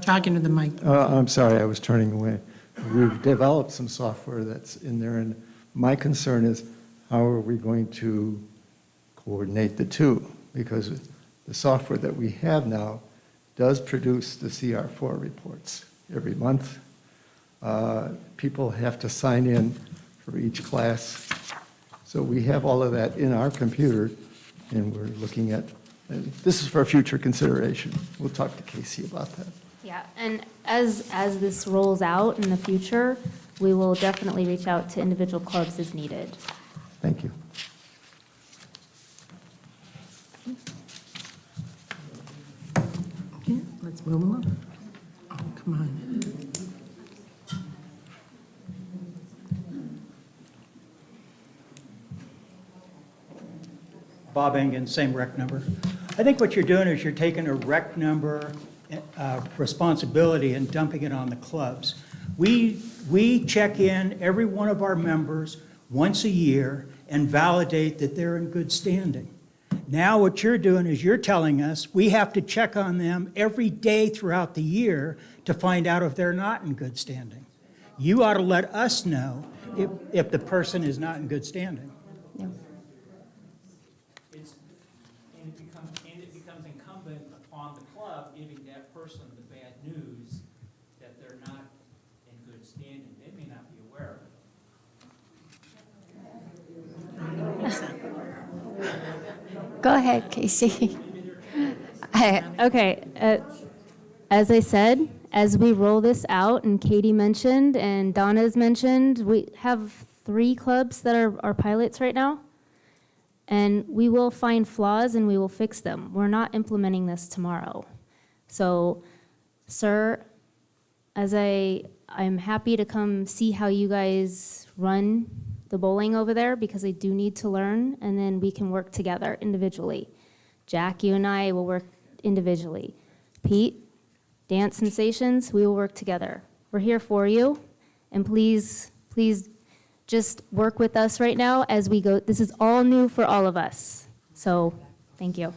Talking to the mic. I'm sorry, I was turning away. We've developed some software that's in there, and my concern is how are we going to coordinate the two? Because the software that we have now does produce the CR4 reports every month. People have to sign in for each class. So we have all of that in our computer, and we're looking at And this is for future consideration. We'll talk to Casey about that. Yeah, and as this rolls out in the future, we will definitely reach out to individual clubs as needed. Thank you. Okay, let's move along. Oh, come on. Bob Engen, same rec number. I think what you're doing is you're taking a rec number responsibility and dumping it on the clubs. We check in every one of our members once a year and validate that they're in good standing. Now what you're doing is you're telling us we have to check on them every day throughout the year to find out if they're not in good standing. You ought to let us know if the person is not in good standing. It becomes incumbent upon the club giving that person the bad news that they're not in good standing. They may not be aware of it. Go ahead, Casey. Okay, as I said, as we roll this out, and Katie mentioned, and Donna's mentioned, we have 3 clubs that are pilots right now. And we will find flaws and we will fix them. We're not implementing this tomorrow. So, sir, as I'm happy to come see how you guys run the bowling over there because I do need to learn, and then we can work together individually. Jack, you and I will work individually. Pete, Dance Sensations, we will work together. We're here for you, and please just work with us right now as we go. This is all new for all of us. So, thank you.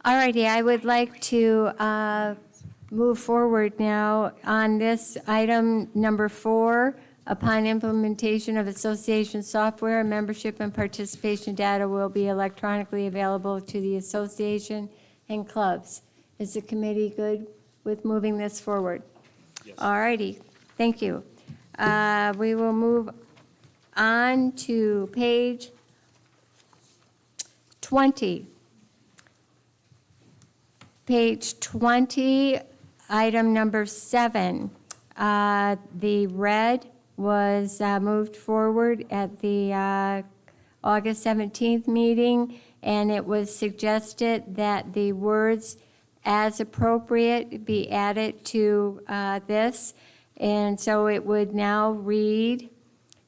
All righty, I would like to move forward now on this item number 4. Upon implementation of association software, membership and participation data will be electronically available to the association and clubs. Is the committee good with moving this forward? Yes. All righty, thank you. We will move on to page 20. Page 20, item number 7. The red was moved forward at the August 17th meeting, and it was suggested that the words "as appropriate" be added to this. And so it would now read,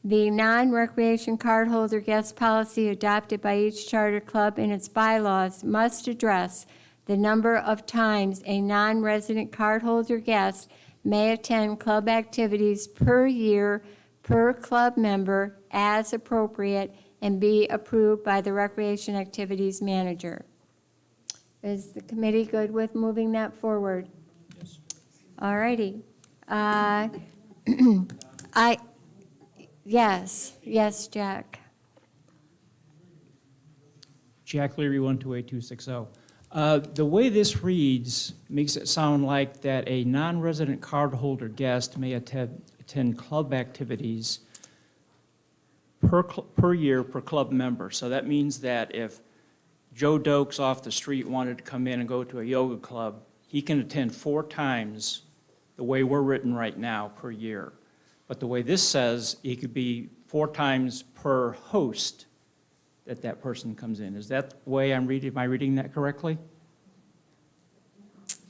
the non-recreation cardholder guest policy adopted by each charter club in its bylaws must address the number of times a non-resident cardholder guest may attend club activities per year per club member as appropriate and be approved by the recreation activities manager. Is the committee good with moving that forward? Yes. All righty. Yes, Jack. Jack Leary, 128-260. The way this reads makes it sound like that a non-resident cardholder guest may attend club activities per year per club member. So that means that if Joe Dokes off the street wanted to come in and go to a yoga club, he can attend 4 times the way we're written right now per year. But the way this says, it could be 4 times per host that person comes in. Is that the way I'm reading? Am I reading that correctly?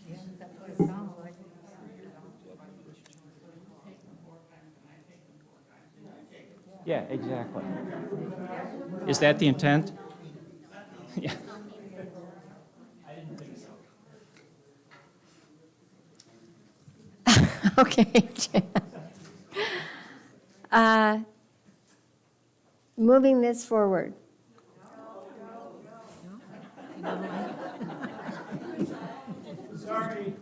Yeah, that's what it sounds like. Yeah, exactly. Is that the intent? Yeah. I didn't think so. Okay. Moving this forward. Sorry.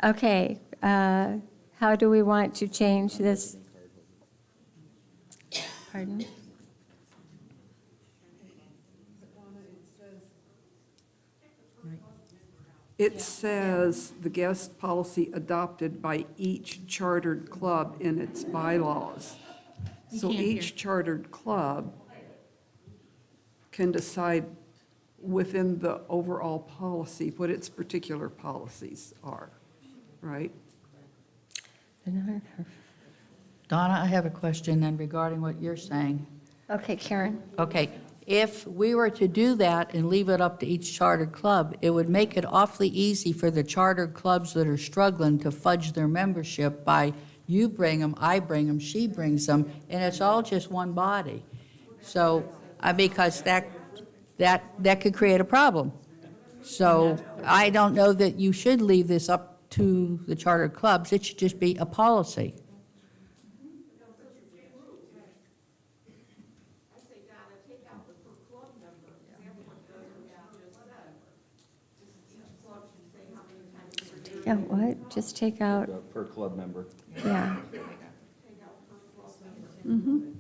Okay, how do we want to change this? Pardon? It says the guest policy adopted by each chartered club in its bylaws. So can't each chartered club can decide within the overall policy what its particular policies are, right? Donna, I have a question then regarding what you're saying. Okay, Karen. Okay, if we were to do that and leave it up to each chartered club, it would make it awfully easy for the chartered clubs that are struggling to fudge their membership by you bring them, I bring them, she brings them, and it's all just one body. So, because that could create a problem. So I don't know that you should leave this up to the chartered clubs. It should just be a policy. Yeah, what? Just take out, Per club member. yeah. Mm-hmm.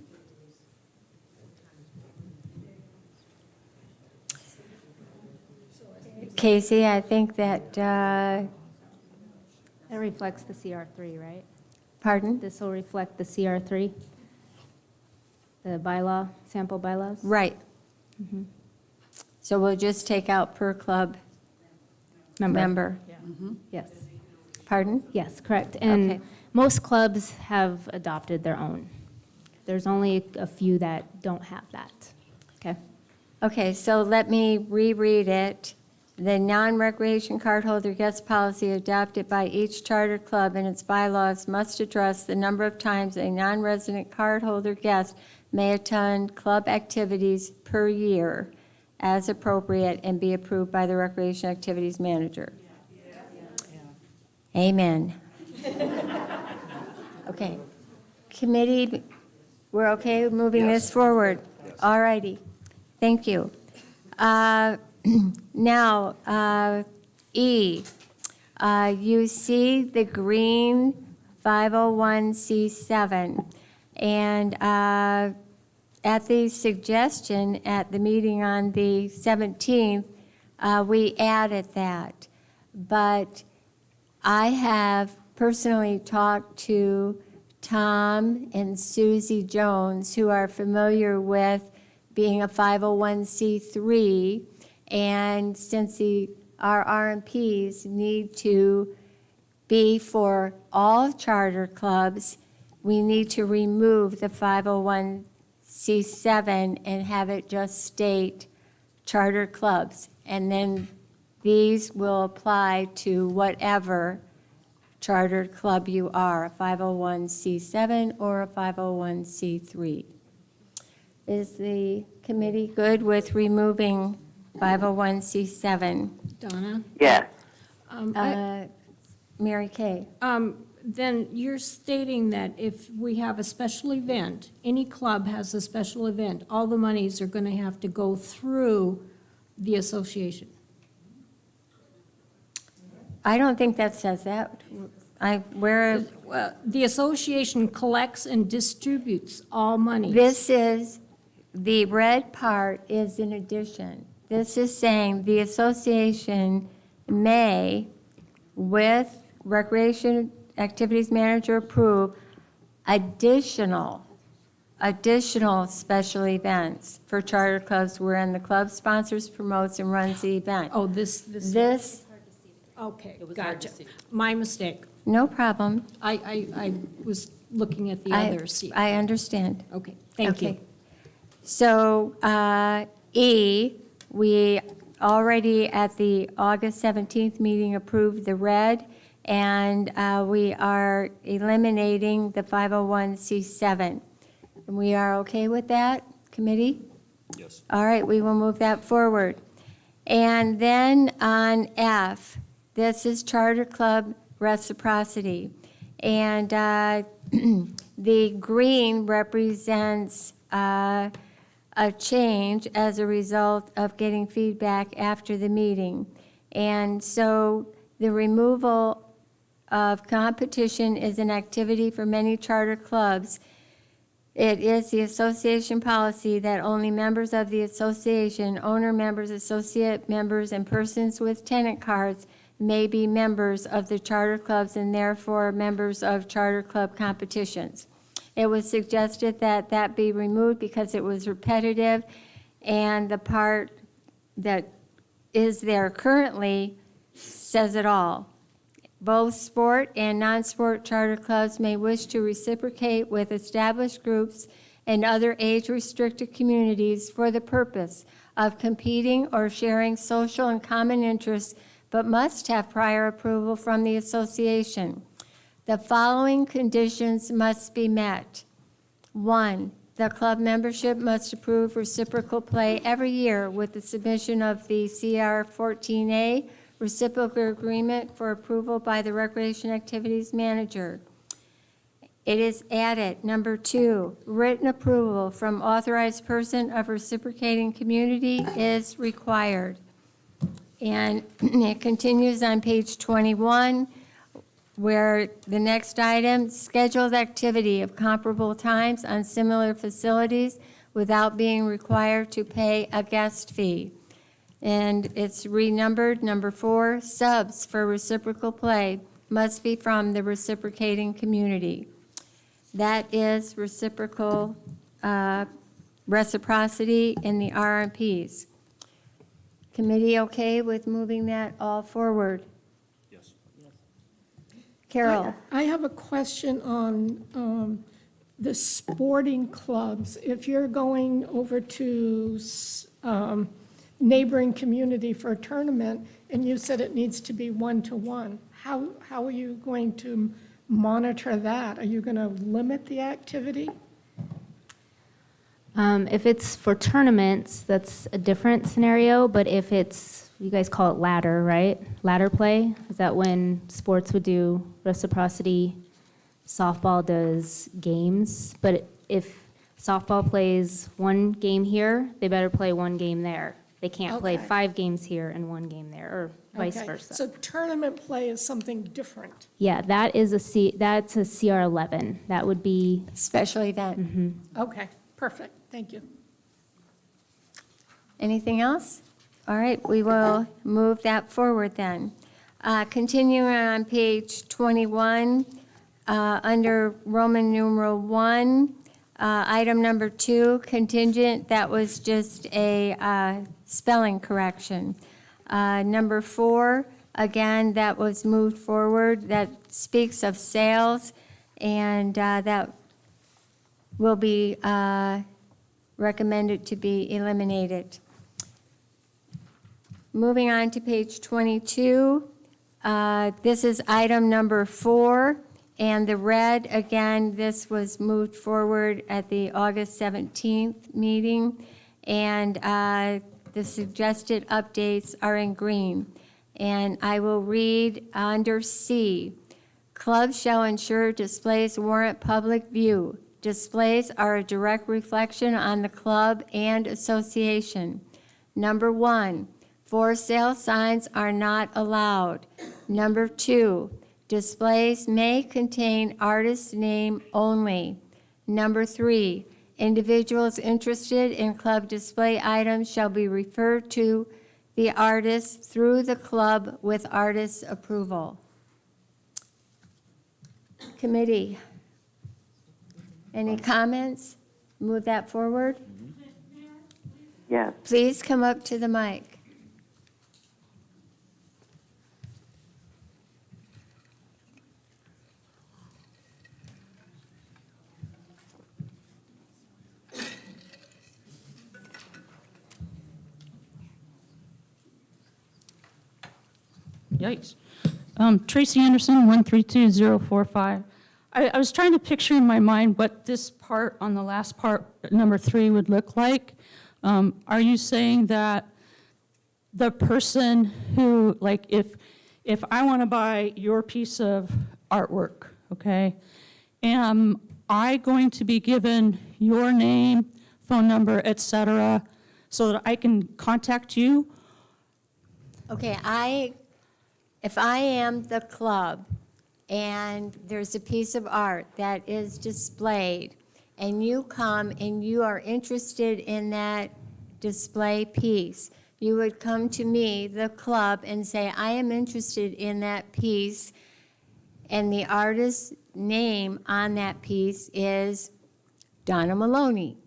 Casey, I think that, That reflects the CR3, right? pardon? This will reflect the CR3, the bylaw, sample bylaws? Right. So we'll just take out per club member. Yes. Pardon? Yes, correct. And Okay. most clubs have adopted their own. There's only a few that don't have that. Okay? Okay, so let me reread it. The non-recreation cardholder guest policy adopted by each charter club and its bylaws must address the number of times a non-resident cardholder guest may attend club activities per year as appropriate and be approved by the recreation activities manager. Amen. Okay. Committee, we're okay with moving this forward? All righty. Thank you. Now, E, you see the green 501c7, and at the suggestion at the meeting on the 17th, we added that. But I have personally talked to Tom and Susie Jones, who are familiar with being a 501c3, and since the RR&Ps need to be for all charter clubs, we need to remove the 501c7 and have it just state charter clubs. And then these will apply to whatever charter club you are, a 501c7 or a 501c3. Is the committee good with removing 501c7? Donna? Yes. Mary Kay? Then you're stating that if we have a special event, any club has a special event, all the monies are going to have to go through the association. I don't think that says that. Well, the association collects and distributes all monies. This is, the red part is in addition. This is saying the association may, with recreation activities manager approve, additional special events for charter clubs wherein the club sponsors, promotes, and runs the event. Oh, this. Okay, gotcha. My mistake. No problem. I was looking at the other seat. I understand. Okay, thank you. Okay. So, E, we already at the August 17th meeting approved the red, and we are eliminating the 501c7. And we are okay with that, committee? Yes. All right, we will move that forward. And then on F, this is Charter Club Reciprocity. And the green represents a change as a result of getting feedback after the meeting. And so the removal of competition is an activity for many charter clubs. It is the association policy that only members of the association, owner members, associate members, and persons with tenant cards may be members of the charter clubs and therefore members of charter club competitions. It was suggested that that be removed because it was repetitive, and the part that is there currently says it all. Both sport and non-sport charter clubs may wish to reciprocate with established groups and other age-restricted communities for the purpose of competing or sharing social and common interests, but must have prior approval from the association. The following conditions must be met. 1, the club membership must approve reciprocal play every year with the submission of the CR 14A reciprocal agreement for approval by the Recreation Activities Manager. It is added, number 2, written approval from authorized person of reciprocating community is required. And it continues on page 21, where the next item, scheduled activity of comparable times on similar facilities without being required to pay a guest fee. And it's renumbered, number 4, subs for reciprocal play must be from the reciprocating community. That is reciprocal reciprocity in the RR&Ps. Committee okay with moving that all forward? Yes. Carol? I have a question on the sporting clubs. If you're going over to neighboring community for a tournament, and you said it needs to be 1-to-1, how are you going to monitor that? Are you going to limit the activity? If it's for tournaments, that's a different scenario, but if it's, you guys call it ladder, right? Ladder play, is that when sports would do reciprocity, softball does games, but if softball plays one game here, they better play one game there. They can't play Okay. 5 games here and 1 game there, or vice Okay, versa. So tournament play is something different. Yeah, that's a CR11. That would be. Special event. Okay, perfect, thank you. Anything else? All right, we will move that forward then. Continuing on page 21, under Roman numeral 1, item number 2, contingent, that was just a spelling correction. Number 4, again, that was moved forward, that speaks of sales, and that will be recommended to be eliminated. Moving on to page 22, this is item number 4, and the red, again, this was moved forward at the August 17th meeting, and the suggested updates are in green. And I will read under C, clubs shall ensure displays warrant public view. Displays are a direct reflection on the club and association. Number 1, for sale signs are not allowed. Number 2, displays may contain artist's name only. Number 3, individuals interested in club display items shall be referred to the artist through the club with artist's approval. Committee, any comments? Move that forward? Yes. Please come up to the mic. Yikes. Tracy Anderson, 132045. I was trying to picture in my mind what this part on the last part, number 3, would look like. Are you saying that the person who, like, if I want to buy your piece of artwork, okay, am I going to be given your name, phone number, et cetera, so that I can contact you? Okay, if I am the club and there's a piece of art that is displayed and you come and you are interested in that display piece, you would come to me, the club, and say, I am interested in that piece, and the artist's name on that piece is Donna Maloney.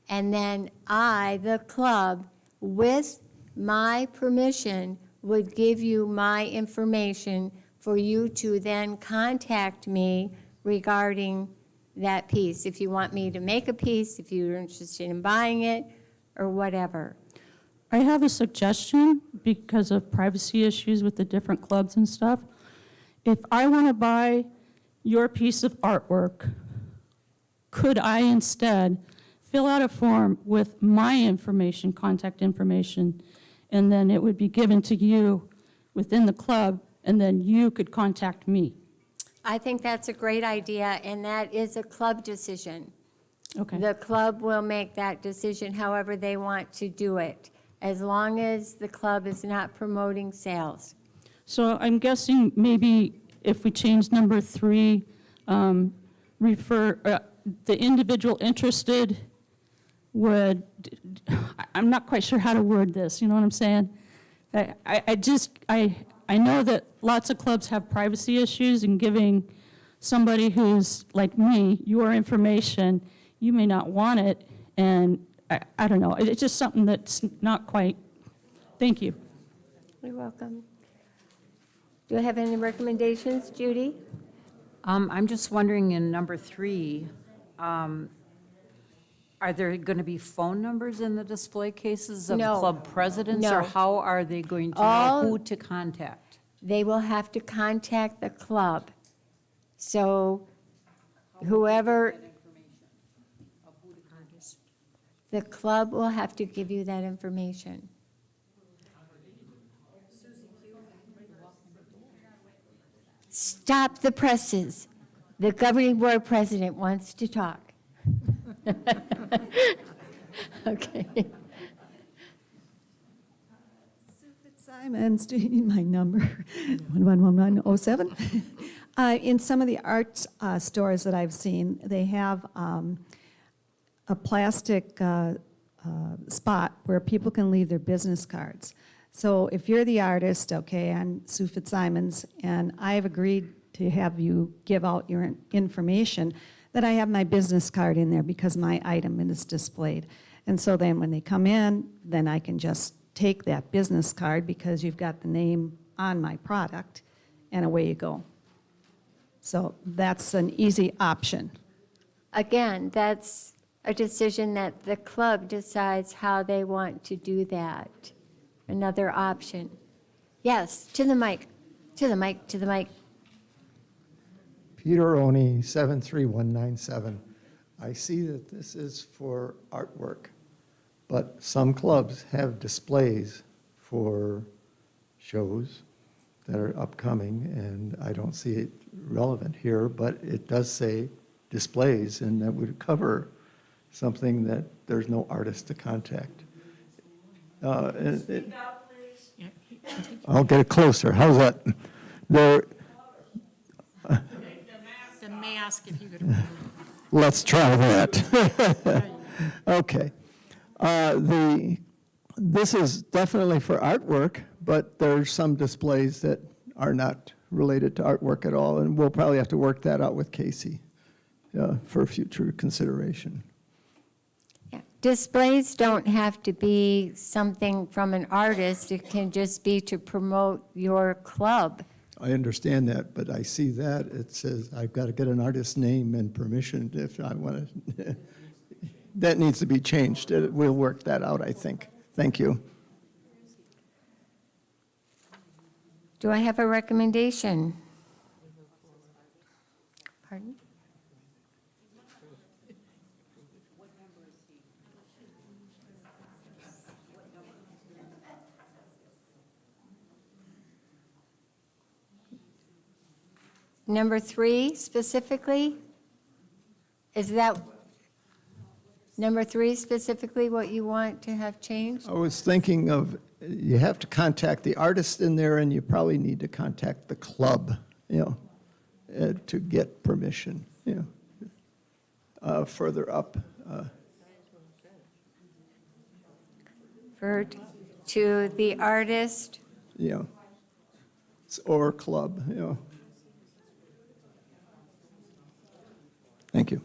And then I, the club, with my permission, would give you my information for you to then contact me regarding that piece. If you want me to make a piece, if you're interested in buying it, or whatever. I have a suggestion because of privacy issues with the different clubs and stuff. If I want to buy your piece of artwork, could I instead fill out a form with my information, contact information, and then it would be given to you within the club, and then you could contact me? I think that's a great idea, and that is a club decision. Okay. The club will make that decision however they want to do it, as long as the club is not promoting sales. So I'm guessing maybe if we change number 3, the individual interested would, I'm not quite sure how to word this, you know what I'm saying? I know that lots of clubs have privacy issues, and giving somebody who's like me your information, you may not want it, and I don't know. It's just something that's not quite, thank you. You're welcome. Do I have any recommendations, Judy? I'm just wondering in number 3, are there going to be phone numbers in the display cases of No. club presidents? No. Or how are they going to All- know who to contact? They will have to contact the club. So whoever, the club will have to give you that information. Stop the presses. The governing board president wants to talk. Okay. Simons, do you need my number? 111107. In some of the art stores that I've seen, they have a plastic spot where people can leave their business cards. So if you're the artist, okay, I'm Sue Fitzsimons, and I've agreed to have you give out your information, that I have my business card in there because my item is displayed. And so then when they come in, then I can just take that business card because you've got the name on my product, and away you go. So that's an easy option. Again, that's a decision that the club decides how they want to do that. Another option. Yes, to the mic, to the mic, to the mic. Peter Oney, 73197. I see that this is for artwork, but some clubs have displays for shows that are upcoming, and I don't see it relevant here, but it does say displays, and that would cover something that there's no artist to contact. I'll get it closer. How's that? There. The mask, if you could. Let's try that. Okay. This is definitely for artwork, but there's some displays that are not related to artwork at all, and we'll probably have to work that out with Casey for future consideration. Yeah. Displays don't have to be something from an artist. It can just be to promote your club. I understand that, but I see that it says I've got to get an artist's name and permission if I want to. That needs to be changed. We'll work that out, I think. Thank you. Do I have a recommendation? Pardon? Number 3 specifically? Is that number 3 specifically what you want to have changed? I was thinking of, you have to contact the artist in there, and you probably need to contact the club, to get permission, Further up. to the artist. Yeah. Or club, yeah. Thank you.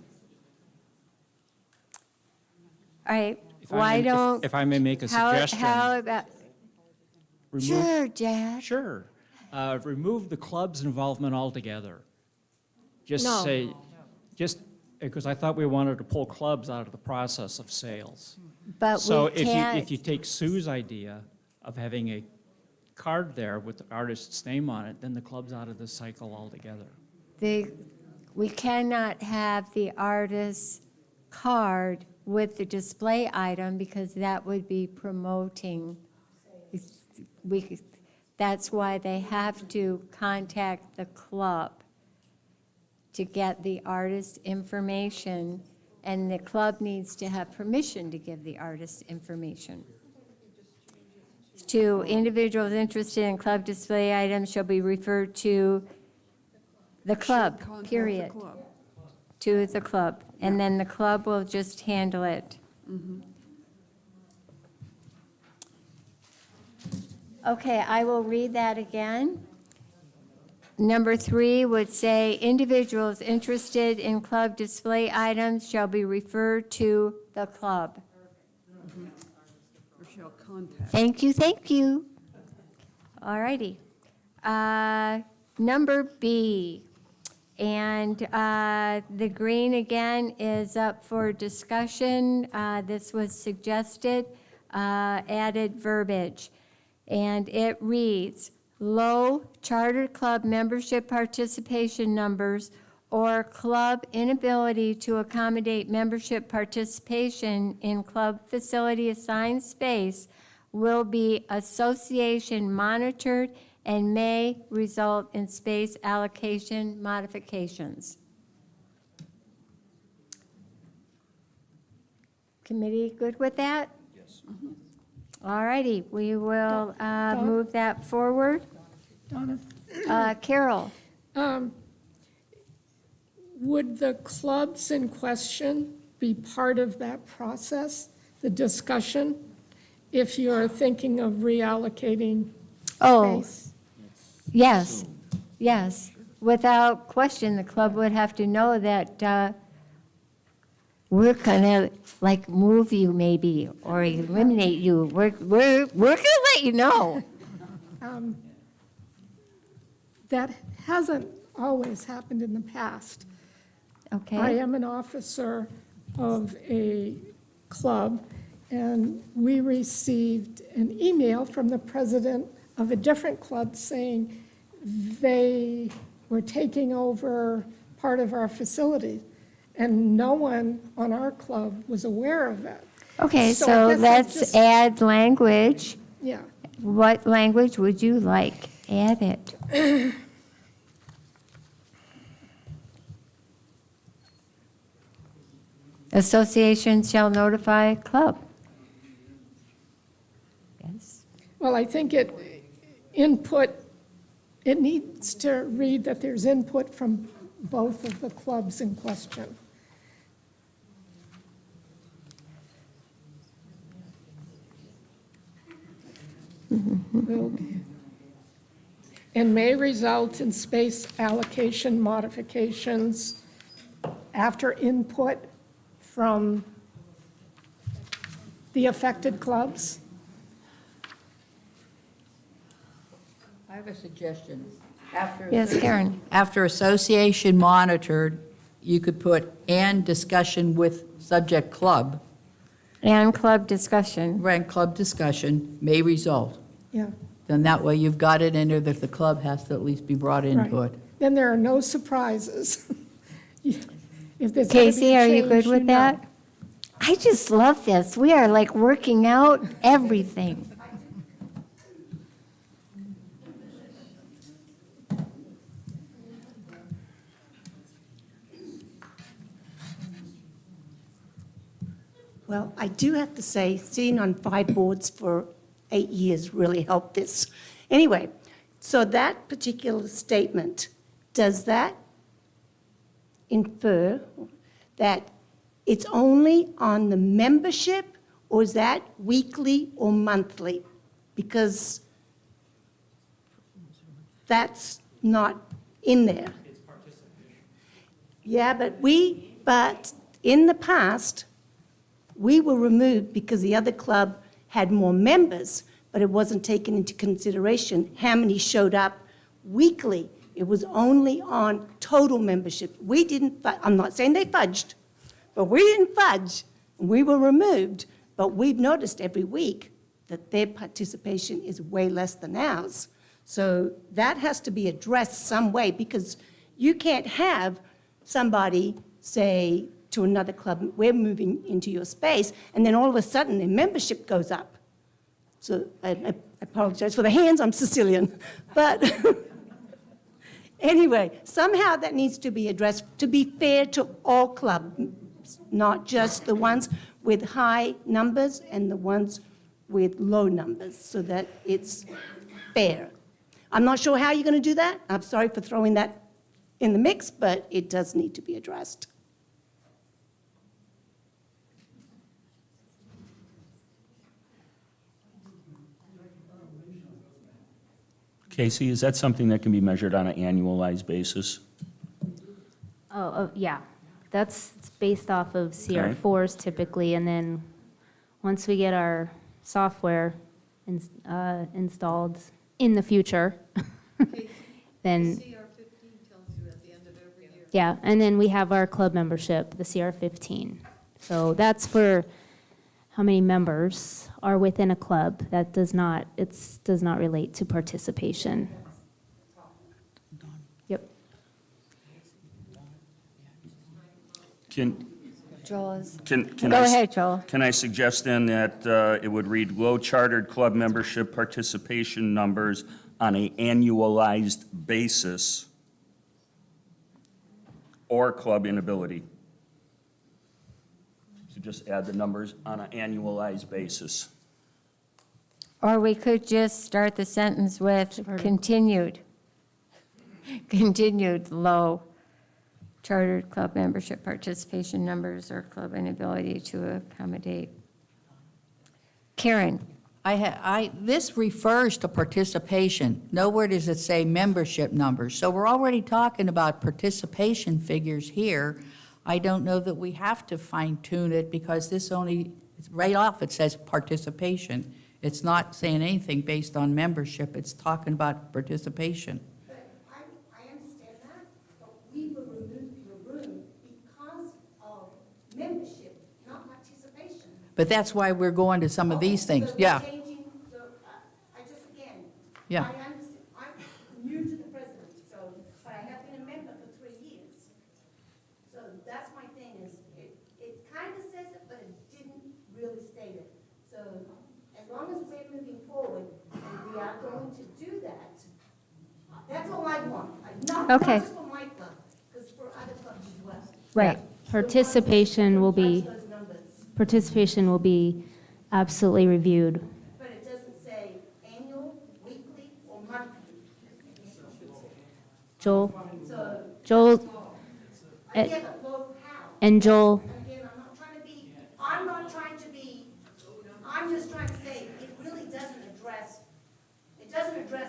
All right, If I why may- don't? if I may make a how- suggestion. How about, Remove- sure, Jack. Sure. Remove the club's involvement altogether. Just No. say, just, because I thought we wanted to pull clubs out of the process of sales. But So we can't. if you take Sue's idea of having a card there with the artist's name on it, then the club's out of the cycle altogether. We cannot have the artist's card with the display item because that would be promoting. That's why they have to contact the club to get the artist's information, and the club needs to have permission to give the artist information. To individuals interested in club display items shall be referred to the club, Contact the period. club. To the club, and then the club will just handle it. Okay, I will read that again. Number 3 would say, individuals interested in club display items shall be referred to the club. Or shall contact. Thank you, thank you. All righty. Number B, and the green again is up for discussion. This was suggested, added verbiage. And it reads, low charter club membership participation numbers or club inability to accommodate membership participation in club facility assigned space will be association monitored and may result in space allocation modifications. Committee good with that? Yes. All righty, we will move that forward. Donna, Carol? would the clubs in question be part of that process, the discussion, if you're thinking of reallocating Oh, space? yes, yes. Without question, the club would have to know that we're gonna like move you maybe or eliminate you. We're gonna let you know. That hasn't always happened in the past. I Okay, am an officer of a club, and we received an email from the president of a different club saying they were taking over part of our facility, and no one on our club was aware of it. okay, I so guess I'm let's just- add language. Yeah. What language would you like? Add it. Association shall notify club. Yes. Well, I think it needs to read that there's input from both of the clubs in question. And may result in space allocation modifications after input from the affected clubs. I have a suggestion. After Yes, Karen. After association monitored, you could put "and discussion with subject club," And club discussion. and club discussion may result. Yeah. Then that way you've got it in there that the club has to at least be brought into Right. it. Then there are no surprises. If there's gonna be a Casey, are you change, good with know. that? I just love this. We are like working out everything. Well, I do have to say, sitting on 5 boards for 8 years really helped this. Anyway, so that particular statement, does that infer that it's only on the membership, or is that weekly or monthly? because that's not in there. Yeah, but in the past, we were removed because the other club had more members, but it wasn't taken into consideration how many showed up weekly. It was only on total membership. We didn't, I'm not saying they fudged, but we didn't fudge. We were removed, but we've noticed every week that their participation is way less than ours. So that has to be addressed some way, because you can't have somebody say to another club, we're moving into your space, and then all of a sudden their membership goes up. So I apologize for the hands, I'm Sicilian. But anyway, somehow that needs to be addressed to be fair to all clubs, not just the ones with high numbers and the ones with low numbers, so that it's fair. I'm not sure how you're going to do that. I'm sorry for throwing that in the mix, but it does need to be addressed. Casey, is that something that can be measured on an annualized basis? Yeah. That's based off of CR4s typically, and then once we get our software installed in the future, then. Yeah, and then we have our club membership, the CR15. So that's for how many members are within a club. That does not relate to participation. Yep. Joel is. Go ahead, Joel. Can I suggest then that it would read low chartered club membership participation numbers on an annualized basis, or club inability? So just add the numbers on an annualized basis. Or we could just start the sentence with continued low chartered club membership participation numbers or club inability to accommodate. Karen? This refers to participation. Nowhere does it say membership numbers. So we're already talking about participation figures here. I don't know that we have to fine tune it, because this only, right off it says participation. It's not saying anything based on membership. It's talking about participation. But I understand that, but we were removed from the room because of membership, not participation. But that's why we're going to some of these things. Yeah. So I just, again, Yeah. I understand, I'm new to the presidency, so, but I have been a member for 3 years. So that's my thing, is it kind of says it, but it didn't really state it. So as long as we're moving forward and we are going to do that, that's all I want. Not Okay. just for my club, because for other clubs as well. Right. Participation will be absolutely reviewed. But it doesn't say annual, weekly, or monthly. Joel? So. Joel, and Joel, Again, I'm not trying to be, I'm just trying to say, it really doesn't address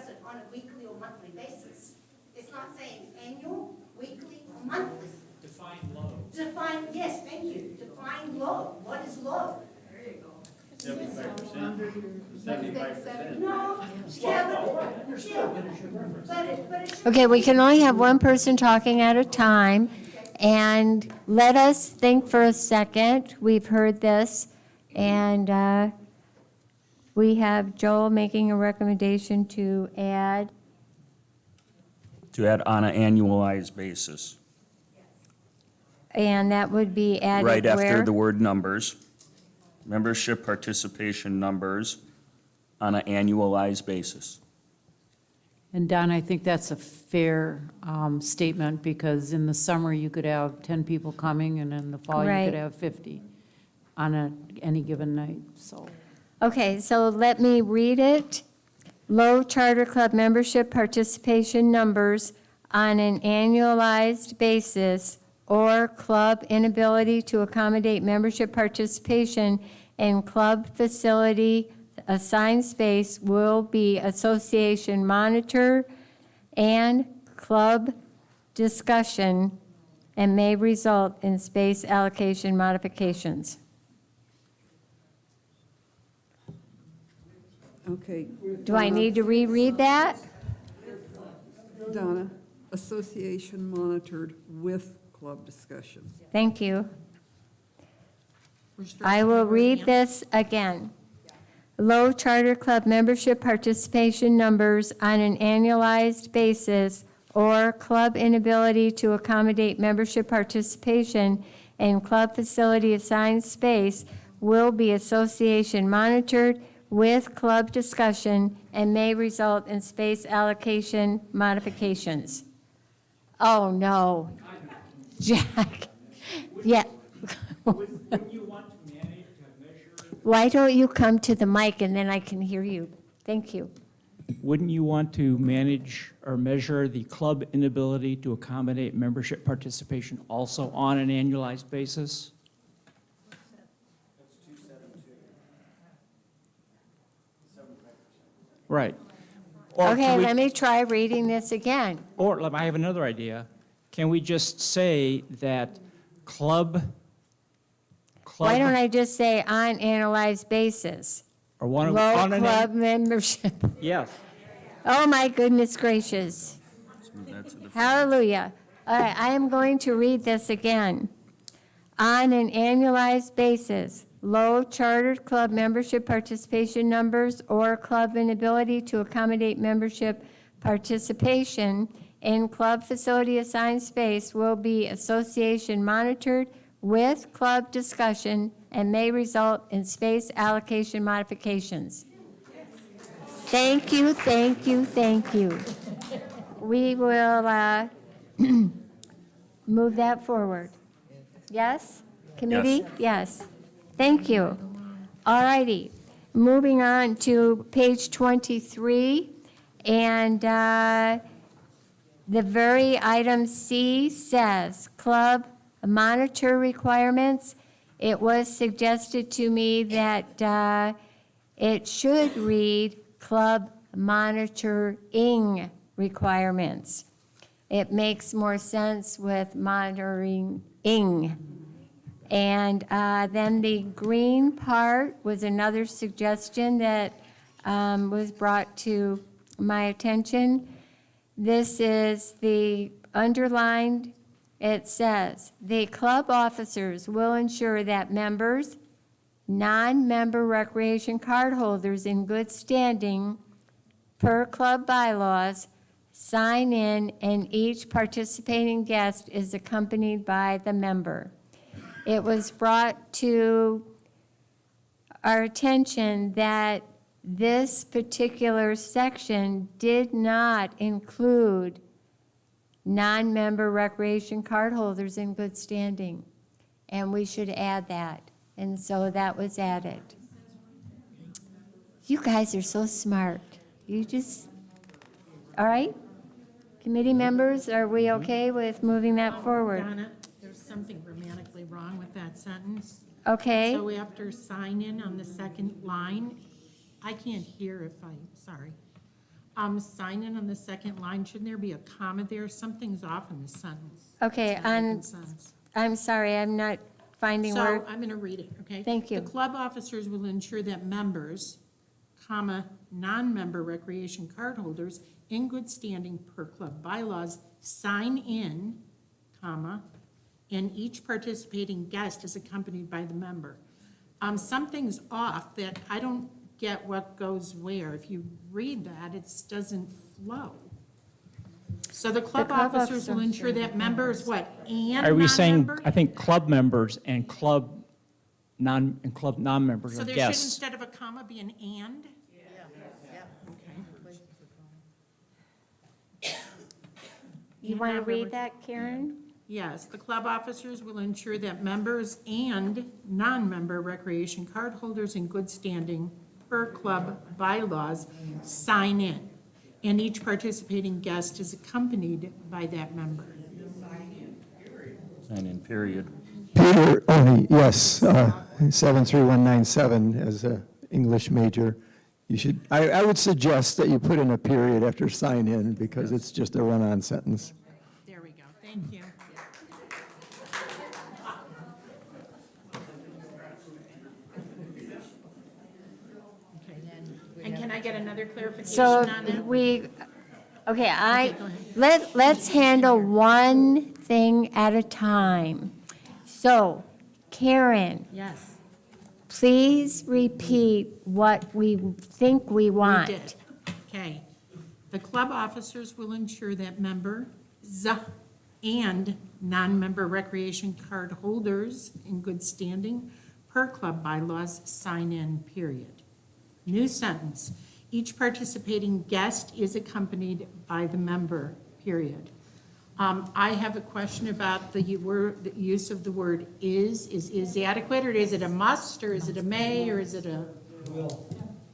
it on a weekly or monthly basis. It's not saying annual, weekly, or monthly. Define low. Yes, thank you. Define low. What is low? 75%. 75%. No, yeah, but it should. Okay, we can only have one person talking at a time, and let us think for a second. We've heard this, and we have Joel making a recommendation to add. To add on an annualized basis. And that would be added Right after where? the word numbers. Membership participation numbers on an annualized basis. And Don, I think that's a fair statement, because in the summer, you could have 10 people coming, and in the fall, you Right. could have 50 on any given night, so. Okay, so let me read it. Low charter club membership participation numbers on an annualized basis, or club inability to accommodate membership participation in club facility assigned space will be association monitor and club discussion and may result in space allocation modifications. Okay. Do I need to reread that? Donna, association monitored with club discussion. Thank you. I will read this again. Low charter club membership participation numbers on an annualized basis or club inability to accommodate membership participation in club facility assigned space will be association monitored with club discussion and may result in space allocation modifications. Oh, no. Jack. Yeah. Why don't you come to the mic and then I can hear you? Thank you. Wouldn't you want to manage or measure the club inability to accommodate membership participation also on an annualized basis? Right. Or Okay, can we- let me try reading this again. Or, I have another idea. Can we just say that club? Why don't I just say on analyzed basis? Or one Low on an- club membership. Yes. Oh, my goodness gracious. Hallelujah. All right, I am going to read this again. On an annualized basis, low chartered club membership participation numbers or club inability to accommodate membership participation in club facility assigned space will be association monitored with club discussion and may result in space allocation modifications. Thank you, thank you, thank you. We will move that forward. Yes? Committee? Yes. Thank you. All righty. Moving on to page 23, and the very item C says club monitor requirements. It was suggested to me that it should read club monitoring requirements. It makes more sense with monitoring. And then the green part was another suggestion that was brought to my attention. This is the underlined. It says, the club officers will ensure that members, non-member recreation card holders in good standing per club bylaws sign in, and each participating guest is accompanied by the member. It was brought to our attention that this particular section did not include non-member recreation card holders in good standing, and we should add that, and so that was added. You guys are so smart. You just, all right? Committee members, are we okay with moving that forward? Donna, there's something grammatically wrong with that sentence. Okay. So after sign in on the second line, I can't hear if sorry. Sign in on the second line, shouldn't there be a comma there? Something's off in the sentence. Okay, It's not making sense. I'm sorry, I'm not finding word. So I'm going to read it, okay? Thank you. The club officers will ensure that members, comma, non-member recreation card holders in good standing per club bylaws sign in, comma, and each participating guest is accompanied by the member. Something's off that I don't get what goes where. If you read that, it doesn't flow. So the club officers will ensure that members, what, and Are we saying, non-members? I think club members and club non-members So are there should, guests? instead of a comma, be an and? You want to read that, Karen? Yes, the club officers will ensure that members and non-member recreation card holders in good standing per club bylaws sign in, and each participating guest is accompanied by that member. Sign in, period. Peter, yes, 73197 as an English major. You should, I would suggest that you put in a period after sign in because it's just a run-on sentence. There we go, thank you. And can I get another clarification So on that? let's handle one thing at a time. So, Karen, Yes. please repeat what we think we want. We did. Okay. The club officers will ensure that members and non-member recreation card holders in good standing per club bylaws sign in, period. New sentence, each participating guest is accompanied by the member, period. I have a question about the use of the word is adequate, or is it a must, or is it a may, or is it a?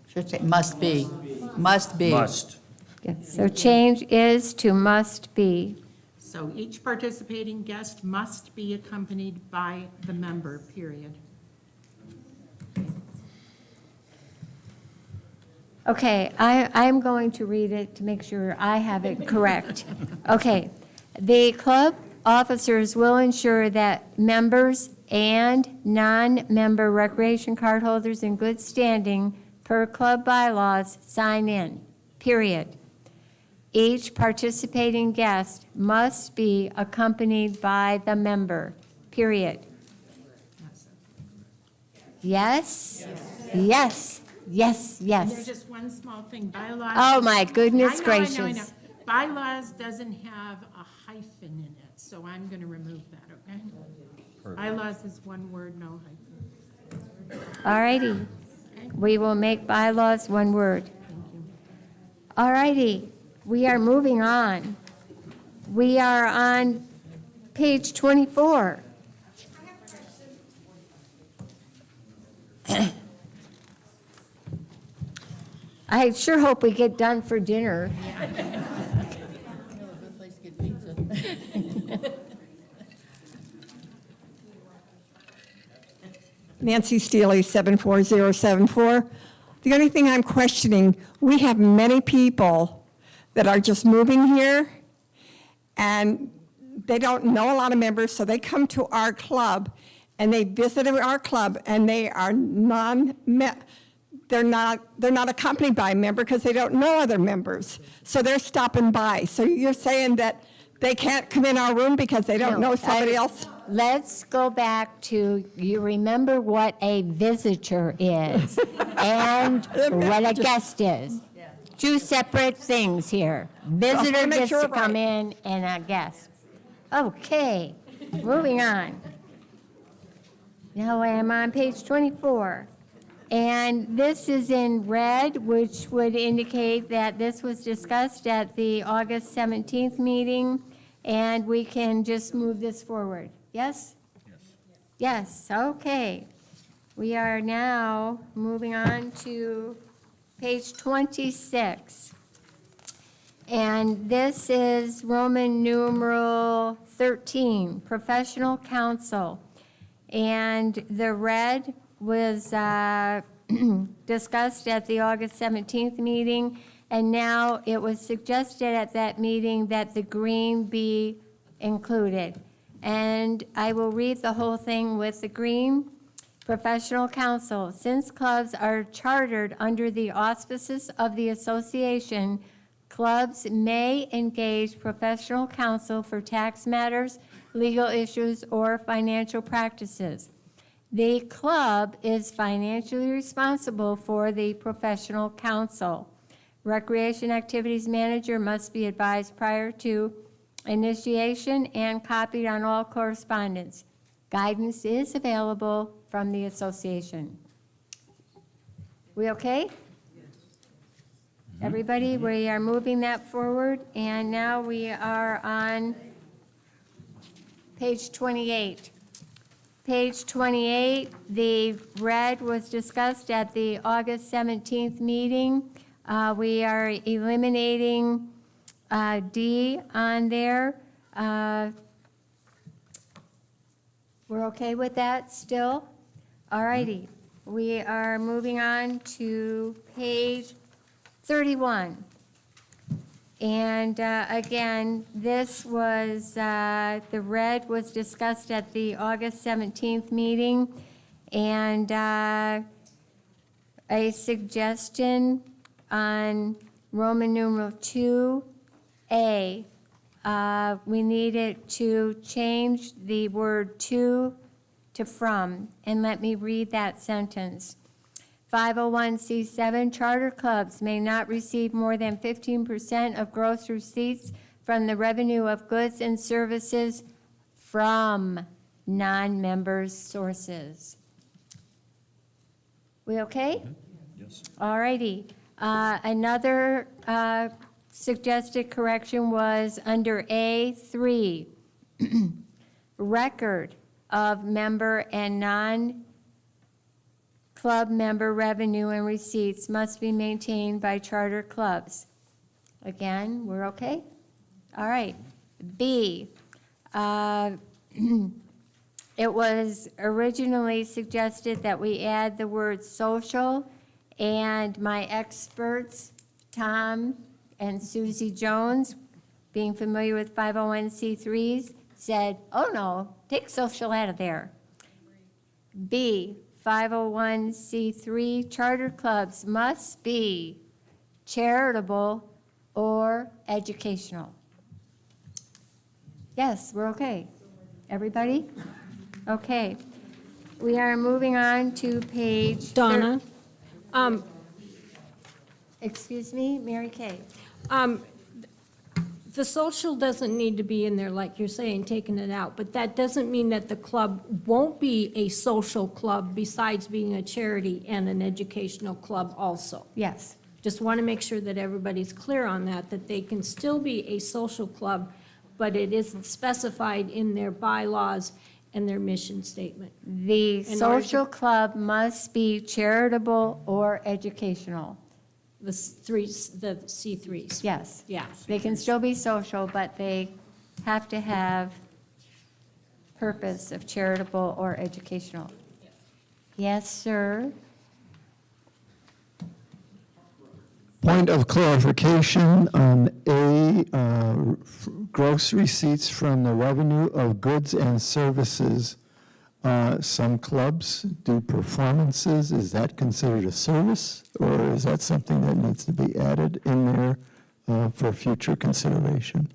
Should say must be, must be. Must. So change is to must be. So each participating guest must be accompanied by the member, period. Okay, I'm going to read it to make sure I have it correct. Okay, the club officers will ensure that members and non-member recreation card holders in good standing per club bylaws sign in, period. Each participating guest must be accompanied by the member, period. Yes? Yes. Yes, And there's yes. just one small thing, bylaws. Oh, my goodness I know. gracious. Bylaws doesn't have a hyphen in it, so I'm going to remove that, okay? Bylaws is one word, no hyphen. All righty. We will make bylaws one word. All righty. We are moving on. We are on page 24. I sure hope we get done for dinner. Nancy Steele, 74074. The only thing I'm questioning, we have many people that are just moving here, and they don't know a lot of members, so they come to our club, and they visit our club, and they are they're not accompanied by a member because they don't know other members. So they're stopping by. So you're saying that they can't come in our room because they don't know somebody else? Let's go back to, you remember what a visitor is and what a guest is. Two separate things here. Visitor gets to come in and a guest. Okay, moving on. Now I am on page 24. And this is in red, which would indicate that this was discussed at the August 17th meeting, and we can just move this forward. Yes? Yes, okay. We are now moving on to page 26. And this is Roman numeral 13, professional counsel. And the red was discussed at the August 17th meeting, and now it was suggested at that meeting that the green be included. And I will read the whole thing with the green. Professional counsel. Since clubs are chartered under the auspices of the association, clubs may engage professional counsel for tax matters, legal issues, or financial practices. The club is financially responsible for the professional counsel. Recreation activities manager must be advised prior to initiation and copied on all correspondence. Guidance is available from the association. We okay? Everybody, we are moving that forward, and now we are on page 28. Page 28, the red was discussed at the August 17th meeting. We are eliminating D on there. We're okay with that still? All righty. We are moving on to page 31. And again, this was, the red was discussed at the August 17th meeting. And a suggestion on Roman numeral 2A. We needed to change the word to from, and let me read that sentence. 501c7 charter clubs may not receive more than 15% of gross receipts from the revenue of goods and services from non-members' sources. We okay? Yes. All righty. Another suggested correction was under A3, record of member and non-club member revenue and receipts must be maintained by charter clubs. Again, we're okay? All right. B, it was originally suggested that we add the word social, and my experts, Tom and Susie Jones, being familiar with 501c3s, said, oh no, take social out of there. B, 501c3 charter clubs must be charitable or educational. Yes, we're okay. Everybody? Okay. We are moving on to page... Donna? Excuse me, Mary Kay. The social doesn't need to be in there, like you're saying, taking it out, but that doesn't mean that the club won't be a social club besides being a charity and an educational club also. Yes. Just want to make sure that everybody's clear on that, that they can still be a social club, but it isn't specified in their bylaws and their mission statement. The In social club must be charitable or educational. The C3s. Yes. Yeah. They can still be social, but they have to have purpose of charitable or educational. Yes, sir. Point of clarification on A, gross receipts from the revenue of goods and services. Some clubs do performances. Is that considered a service, or is that something that needs to be added in there for future consideration?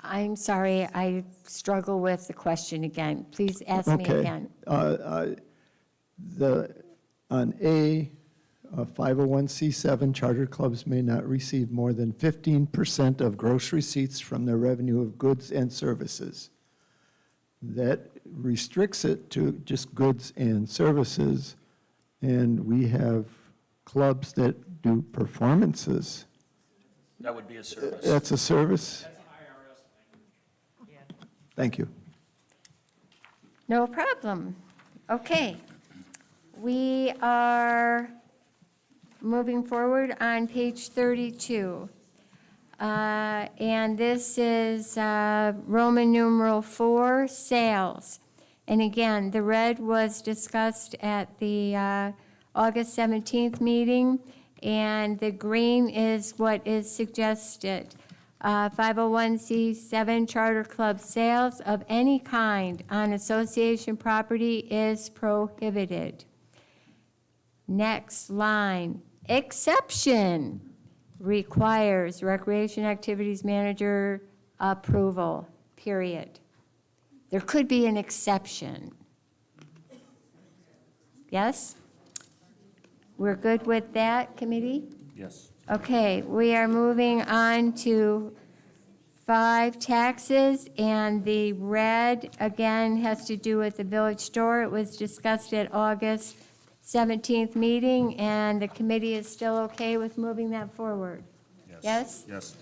I'm sorry, I struggle with the question again. Please ask me again. On A, 501c7 charter clubs may not receive more than 15% of gross receipts from the revenue of goods and services. That restricts it to just goods and services, and we have clubs that do performances. That would be a service. That's a service? Thank you. No problem. Okay. We are moving forward on page 32. And this is Roman numeral 4, sales. And again, the red was discussed at the August 17th meeting, and the green is what is suggested. 501c7 charter club sales of any kind on association property is prohibited. Next line, exception requires recreation activities manager approval, period. There could be an exception. Yes? We're good with that, committee? Yes. Okay, we are moving on to 5 taxes, and the red, again, has to do with the village store. It was discussed at August 17th meeting, and the committee is still okay with moving that forward? Yes? Yes.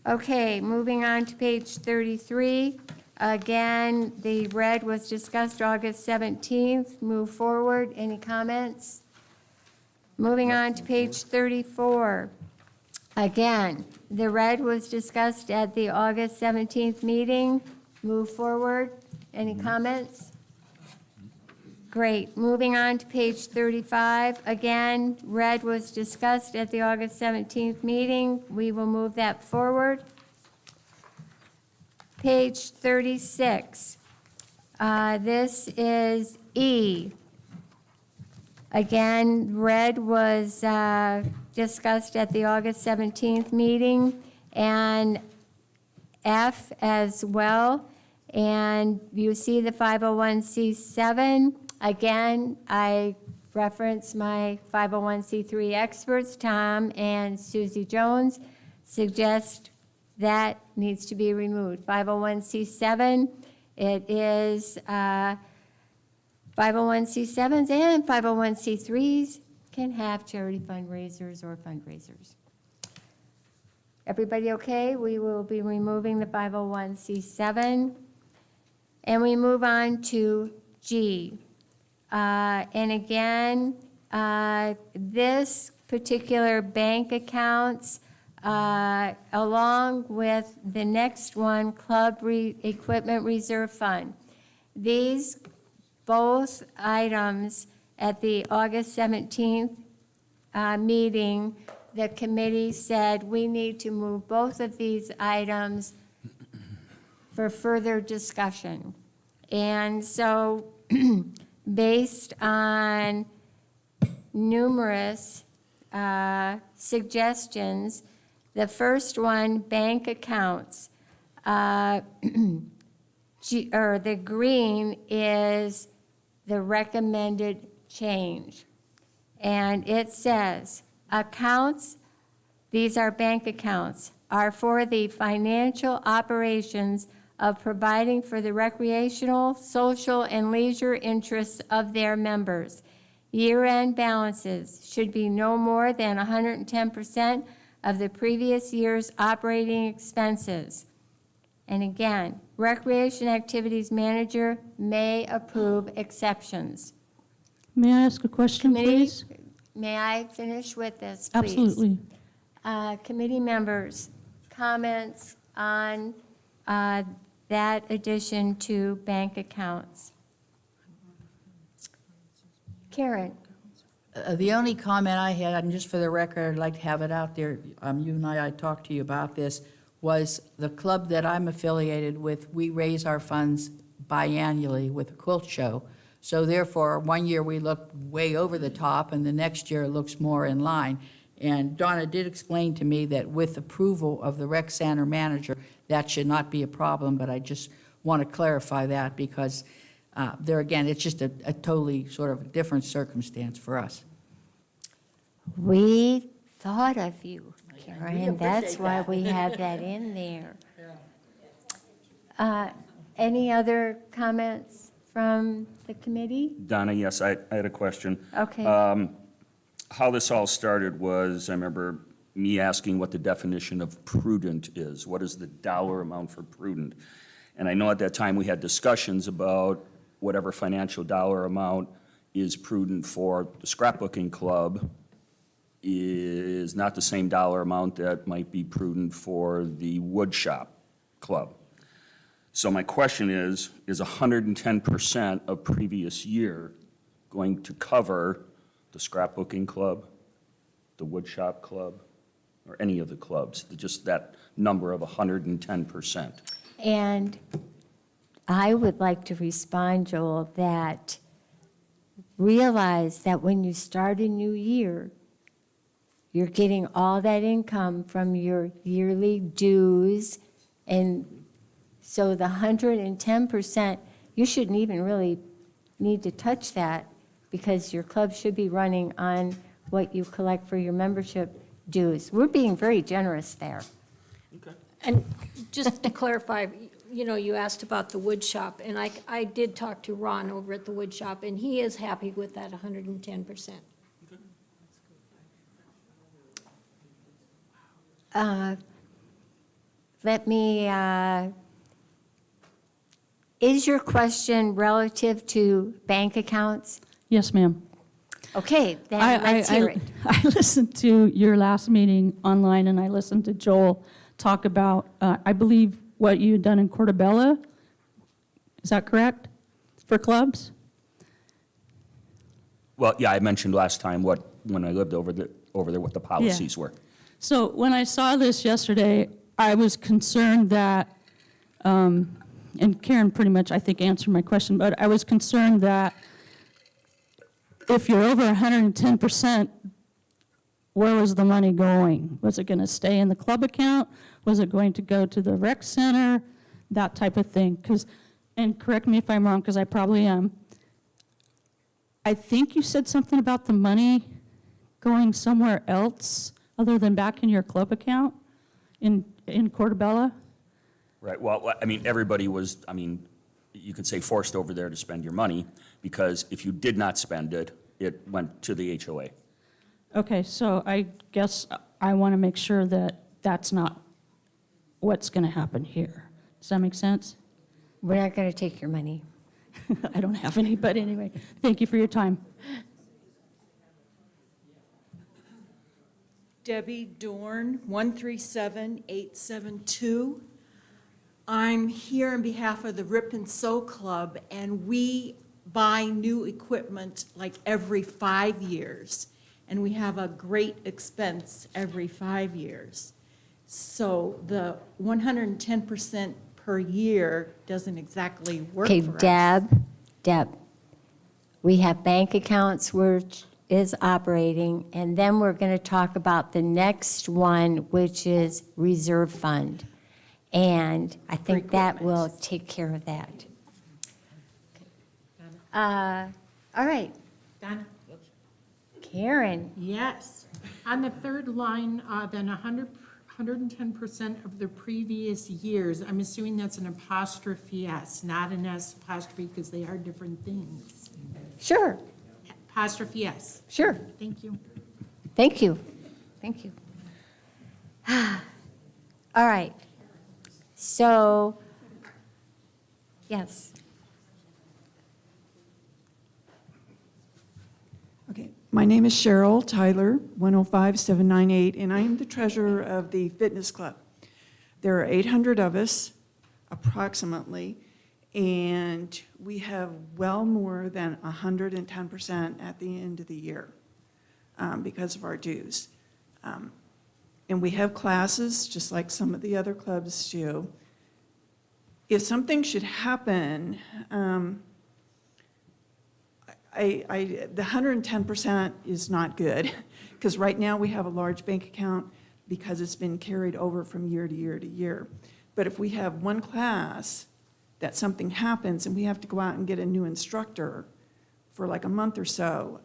Okay, moving on to page 33. Again, the red was discussed August 17th. Move forward. Any comments? Moving on to page 34. Again, the red was discussed at the August 17th meeting. Move forward. Any comments? Great. Moving on to page 35. Again, red was discussed at the August 17th meeting. We will move that forward. Page 36. This is E. Again, red was discussed at the August 17th meeting, and F as well. And you see the 501c7. Again, I reference my 501c3 experts, Tom and Susie Jones, suggest that needs to be removed. 501c7, it is 501c7s and 501c3s can have charity fundraisers or fundraisers. Everybody okay? We will be removing the 501c7. And we move on to G. And again, this particular bank accounts, along with the next one, Club Equipment Reserve Fund. These both items at the August 17th meeting, the committee said we need to move both of these items for further discussion. And so based on numerous suggestions, the first one, bank accounts, or the green is the recommended change. And it says, accounts, these are bank accounts, are for the financial operations of providing for the recreational, social, and leisure interests of their members. Year-end balances should be no more than 110% of the previous year's operating expenses. And again, Recreation Activities Manager may approve exceptions. May I ask a question, please? May I finish with this, please? Absolutely. Committee members, comments on that addition to bank accounts? Karen? The only comment I had, and just for the record, I'd like to have it out there, you and I talked to you about this, was the club that I'm affiliated with, we raise our funds biannually with a quilt show. So therefore, one year we look way over the top, and the next year it looks more in line. And Donna did explain to me that with approval of the rec center manager, that should not be a problem, but I just want to clarify that because there again, it's just a totally sort of different circumstance for us. We thought of you, Karen. That's appreciate why that. we have that in there. Any other comments from the committee? Donna, yes, I had a question. Okay. How this all started was, I remember me asking what the definition of prudent is. What is the dollar amount for prudent? And I know at that time we had discussions about whatever financial dollar amount is prudent for the scrapbooking club is not the same dollar amount that might be prudent for the wood shop club. So my question is 110% of previous year going to cover the scrapbooking club, the wood shop club, or any of the clubs, just that number of 110%? And I would like to respond, Joel, that realize that when you start a new year, you're getting all that income from your yearly dues. And so the 110%, you shouldn't even really need to touch that because your club should be running on what you collect for your membership dues. We're being very generous there. And just to clarify, you know, you asked about the wood shop, and I did talk to Ron over at the wood shop, and he is happy with that 110%. Let me, is your question relative to bank accounts? Yes, ma'am. Okay, then let's hear it. I listened to your last meeting online, and I listened to Joel talk about, I believe, what you had done in Portobello. Is that correct? For clubs? Well, yeah, I mentioned last time when I lived over there, what the policies were. So when I saw this yesterday, I was concerned that, and Karen pretty much, I think, answered my question, but I was concerned that if you're over 110%, where was the money going? Was it going to stay in the club account? Was it going to go to the rec center? That type of thing. And correct me if I'm wrong, because I probably am. I think you said something about the money going somewhere else other than back in your club account in Portobello? Right, well, I mean, everybody was, I mean, you could say forced over there to spend your money, because if you did not spend it, it went to the HOA. Okay, so I guess I want to make sure that that's not what's going to happen here. Does that make sense? We're not going to take your money. I don't have any, but anyway, thank you for your time. Debbie Dorn, 137872. I'm here on behalf of the Rip and Sew Club, and we buy new equipment like every 5 years, and we have a great expense every 5 years. So the 110% per year doesn't exactly work for us. Okay, Deb, we have bank accounts which is operating, and then we're going to talk about the next one, which is reserve fund. And I think that will take care of that. All right. Donna? Karen? Yes. On the third line, then 110% of the previous years, I'm assuming that's an apostrophe S, not an S apostrophe, because they are different things. Sure. Apostrophe S. Sure. Thank you. Thank you. Thank you. All right. So, yes. Okay, my name is Cheryl Tyler, 105798, and I am the treasurer of the fitness club. There are 800 of us, approximately, and we have well more than 110% at the end of the year because of our dues. And we have classes, just like some of the other clubs do. If something should happen, the 110% is not good, because right now we have a large bank account because it's been carried over from year to year to year. But if we have one class that something happens and we have to go out and get a new instructor for like a month or so,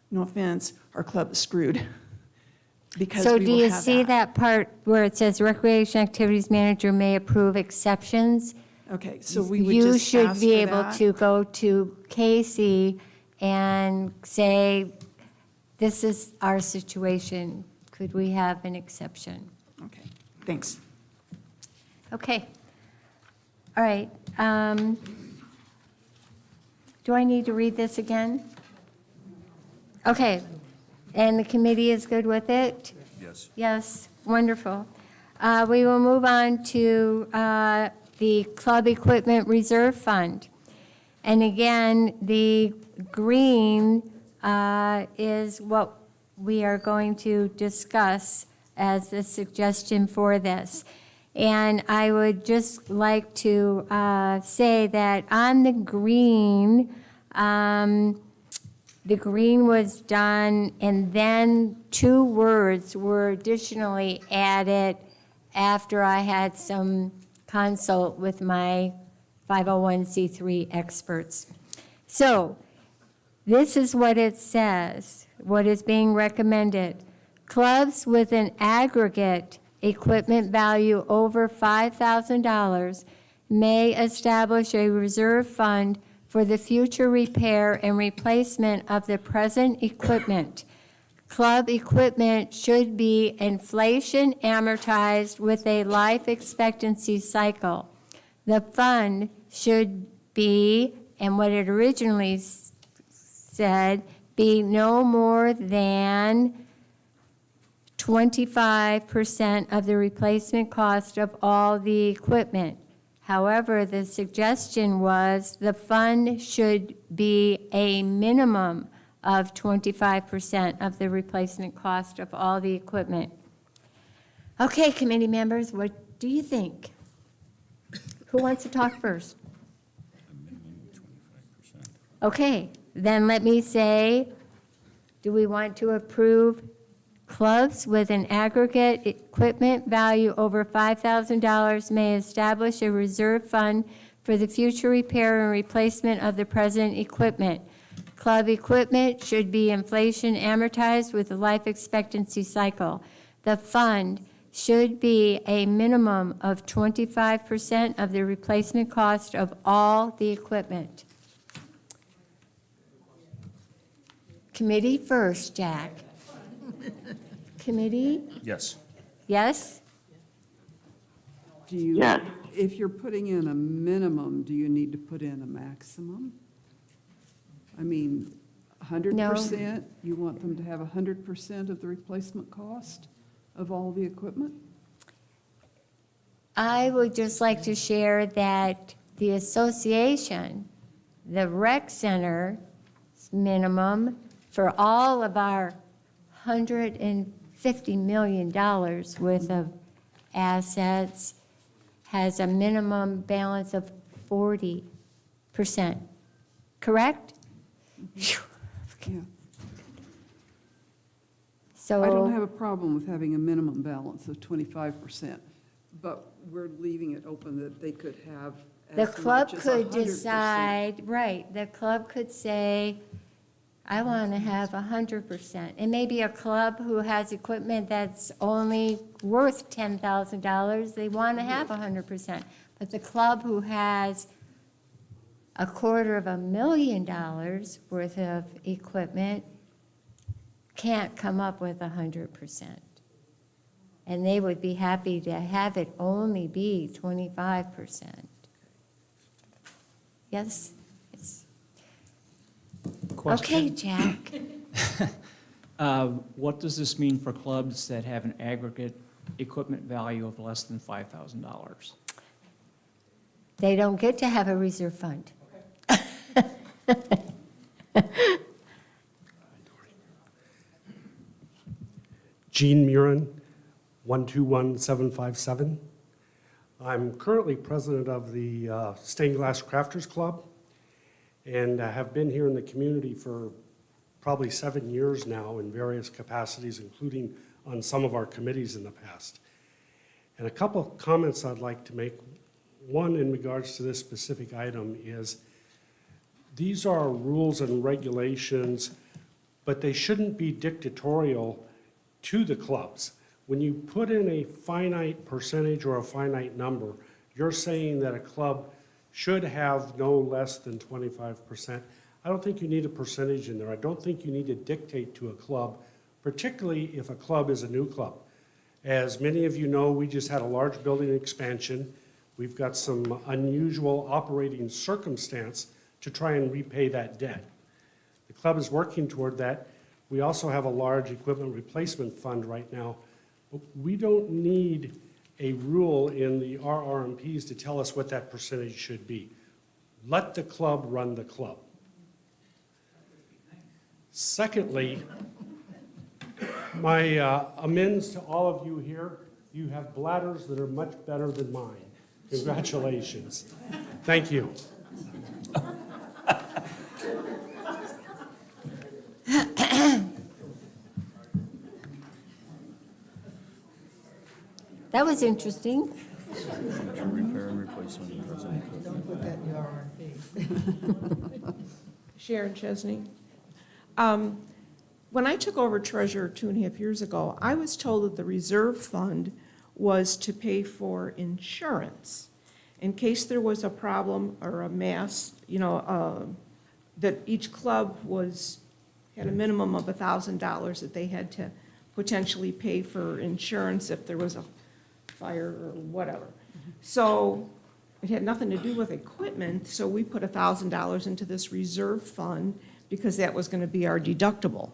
no offense, our club is screwed. Because So we do will you have see that part where it says recreation activities manager may approve exceptions? Okay, so we would You just should ask be for able that? to go to Casey and say, this is our situation. Could we have an exception? Okay, thanks. Okay. All right. Do I need to read this again? Okay. And the committee is good with it? Yes. Yes, wonderful. We will move on to the Club Equipment Reserve Fund. And again, the green is what we are going to discuss as the suggestion for this. And I would just like to say that on the green was done, and then 2 words were additionally added after I had some consult with my 501c3 experts. So this is what it says, what is being recommended. Clubs with an aggregate equipment value over $5,000 may establish a reserve fund for the future repair and replacement of the present equipment. Club equipment should be inflation amortized with a life expectancy cycle. The fund should be, and what it originally said, be no more than 25% of the replacement cost of all the equipment. However, the suggestion was the fund should be a minimum of 25% of the replacement cost of all the equipment. Okay, committee members, what do you think? Who wants to talk first? Okay, then let me say, do we want to approve clubs with an aggregate equipment value over $5,000 may establish a reserve fund for the future repair and replacement of the present equipment. Club equipment should be inflation amortized with a life expectancy cycle. The fund should be a minimum of 25% of the replacement cost of all the equipment. Committee first, Jack. Committee? Yes. Yes? Do you, Yes. if you're putting in a minimum, do you need to put in a maximum? I mean, 100%? You want them to have 100% of the replacement cost of all the equipment? I would just like to share that the association, the rec center minimum for all of our $150 million worth of assets has a minimum balance of 40%, correct? Yeah. So I don't have a problem with having a minimum balance of 25%, but we're leaving it open that they could have the as club much as could 100%. decide, right, the club could say, I want to have 100%. It may be a club who has equipment that's only worth $10,000, they want to have 100%. But the club who has $250,000 worth of equipment can't come up with 100%. And they would be happy to have it only be 25%. Yes? It's- Okay, Question. Jack. What does this mean for clubs that have an aggregate equipment value of less than $5,000? They don't get to have a reserve fund. Gene Murin, 121757. I'm currently president of the Stained Glass Crafters Club, and I have been here in the community for probably 7 years now in various capacities, including on some of our committees in the past. And a couple of comments I'd like to make. One, in regards to this specific item, is these are rules and regulations, but they shouldn't be dictatorial to the clubs. When you put in a finite percentage or a finite number, you're saying that a club should have no less than 25%. I don't think you need a percentage in there. I don't think you need to dictate to a club, particularly if a club is a new club. As many of you know, we just had a large building expansion. We've got some unusual operating circumstance to try and repay that debt. The club is working toward that. We also have a large equipment replacement fund right now. We don't need a rule in the RR&Ps to tell us what that percentage should be. Let the club run the club. Secondly, my amends to all of you here. You have bladders that are much better than mine. Congratulations. Thank you. That was interesting. Repair and replacement of present equipment. Don't put that in your RFP. Sharon Chesney. When I took over treasurer 2.5 years ago, I was told that the reserve fund was to pay for insurance in case there was a problem or a mess, that each club had a minimum of $1,000 that they had to potentially pay for insurance if there was a fire or whatever. So it had nothing to do with equipment, so we put $1,000 into this reserve fund because that was going to be our deductible.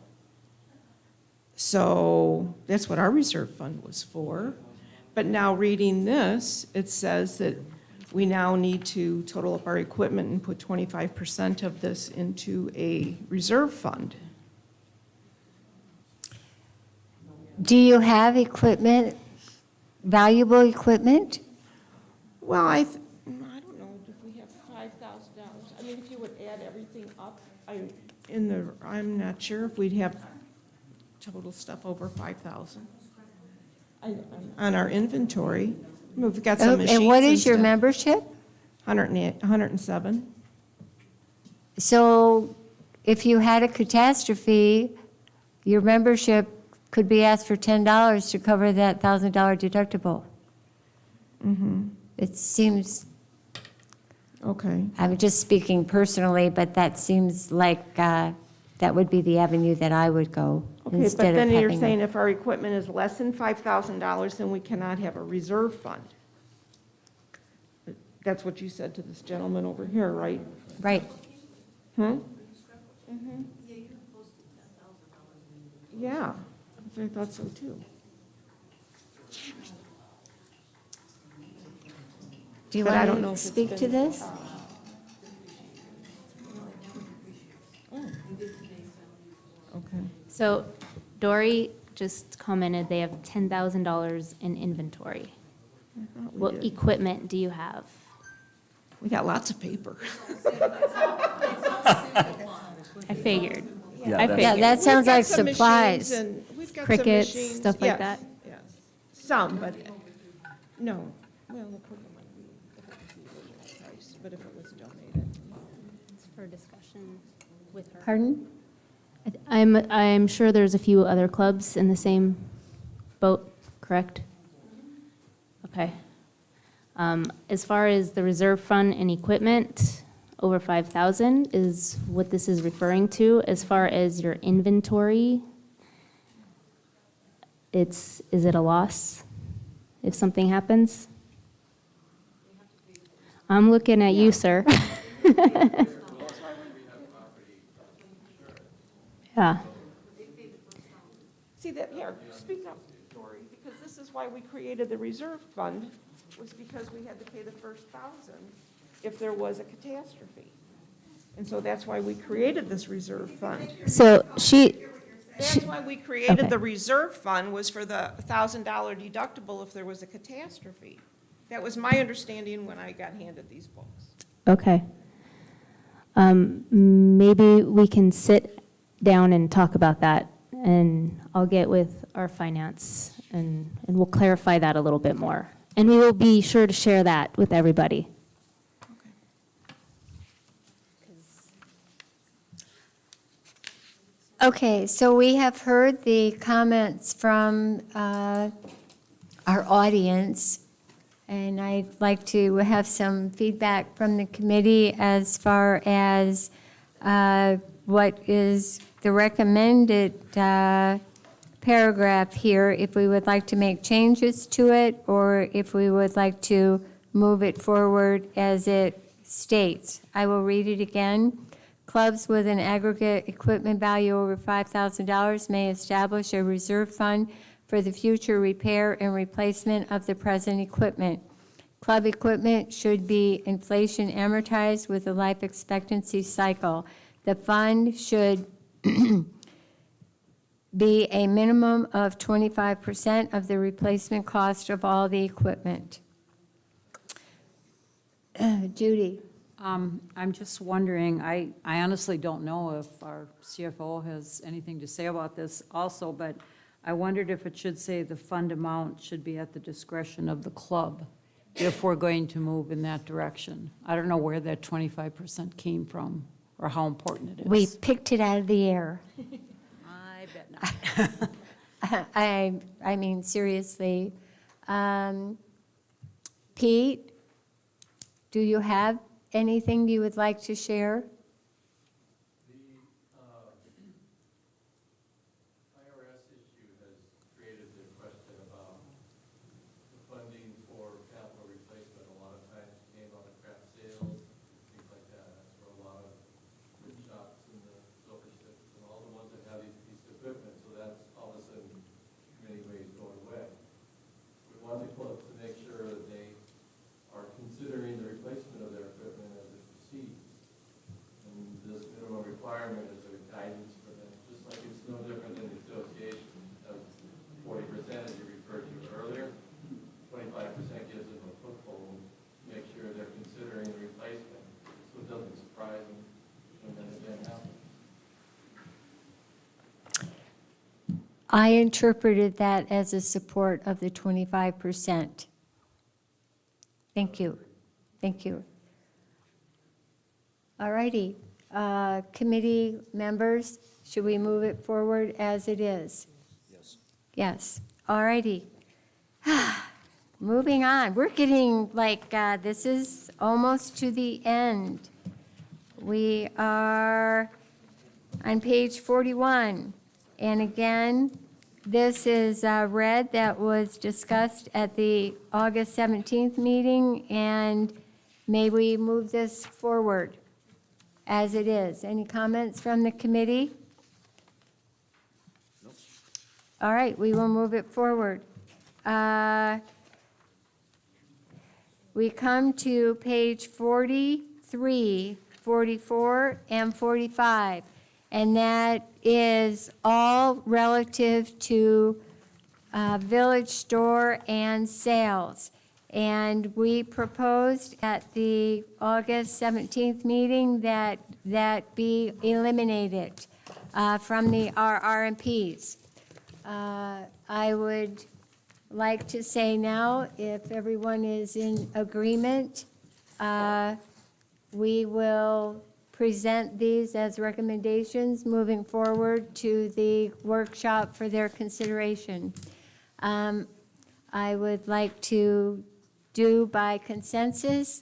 So that's what our reserve fund was for. But now reading this, it says that we now need to total up our equipment and put 25% of this into a reserve fund. Do you have equipment, valuable equipment? Well, I don't know if we have $5,000. I mean, if you would add everything up, I'm not sure if we'd have total stuff over 5,000. On our inventory, we've got some machines And what is your stuff. membership? 107. So if you had a catastrophe, your membership could be asked for $10 to cover that $1,000 deductible. Mm-hmm. It seems, Okay. I'm just speaking personally, but that seems like that would be the avenue that I would go Okay, but instead of then you're having. saying if our equipment is less than $5,000, then we cannot have a reserve fund. That's what you said to this gentleman over here, right? Right. Hmm? Mm-hmm. Yeah, I thought so too. Do you But I don't want know to if it's speak to been- this? Okay. So Dory just commented they have $10,000 in inventory. What did. equipment do you have? We got lots of paper. I figured. Yeah, I that's- figured. Yeah, that sounds We've got like some machines supplies. and we've got some Crickets, machines, stuff like yes, that? yes. Some, but no. Well, the equipment might be, if it was the original price, but if it was donated. It's for discussion with her. Pardon? I'm sure there's a few other clubs in the same boat, correct? Okay. As far as the reserve fund and equipment, over 5,000 is what this is referring to. As far as your inventory, is it a loss if something happens? I'm looking at you, sir. Yeah. See that, here, speak up, Dory, because this is why we created the reserve fund, was because we had to pay the first 1,000 if there was a catastrophe. And so that's why we created this reserve fund. So That's why we created Okay. the reserve fund, was for the $1,000 deductible if there was a catastrophe. That was my understanding when I got handed these books. Okay. Maybe we can sit down and talk about that, and I'll get with our finance, and we'll clarify that a little bit more. And we will be sure to share that with everybody. Okay, so we have heard the comments from our audience, and I'd like to have some feedback from the committee as far as what is the recommended paragraph here, if we would like to make changes to it, or if we would like to move it forward as it states. I will read it again. Clubs with an aggregate equipment value over $5,000 may establish a reserve fund for the future repair and replacement of the present equipment. Club equipment should be inflation amortized with a life expectancy cycle. The fund should be a minimum of 25% of the replacement cost of all the equipment. Judy? I'm just wondering, I honestly don't know if our CFO has anything to say about this also, but I wondered if it should say the fund amount should be at the discretion of the club if we're going to move in that direction. I don't know where that 25% came from or how important it is. We picked it out of the air. I bet not. I mean, seriously. Pete, do you have anything you would like to share? IRS issue has created the question about the funding for capital replacement. A lot of times came out of craft sales, things like that. That's where a lot of print shops and the silver sticks and all the ones that have these pieces of equipment. So that's all of a sudden, in many ways, going away. We want the clubs to make sure that they are considering the replacement of their equipment as it proceeds. I interpreted that as a support of the 25%. Thank you. Thank you. All righty. Committee members, should we move it forward as it is? Yes. Yes. All righty. Moving on. We're getting like, this is almost to the end. We are on page 41. And again, this is red that was discussed at the August 17th meeting, and may we move this forward as it is. Any comments from the committee? Nope. All right, we will move it forward. We come to page 43, 44, and 45, and that is all relative to village store and sales. And we proposed at the August 17th meeting that that be eliminated from the RR&Ps. I would like to say now, if everyone is in agreement, we will present these as recommendations moving forward to the workshop for their consideration. I would like to do by consensus,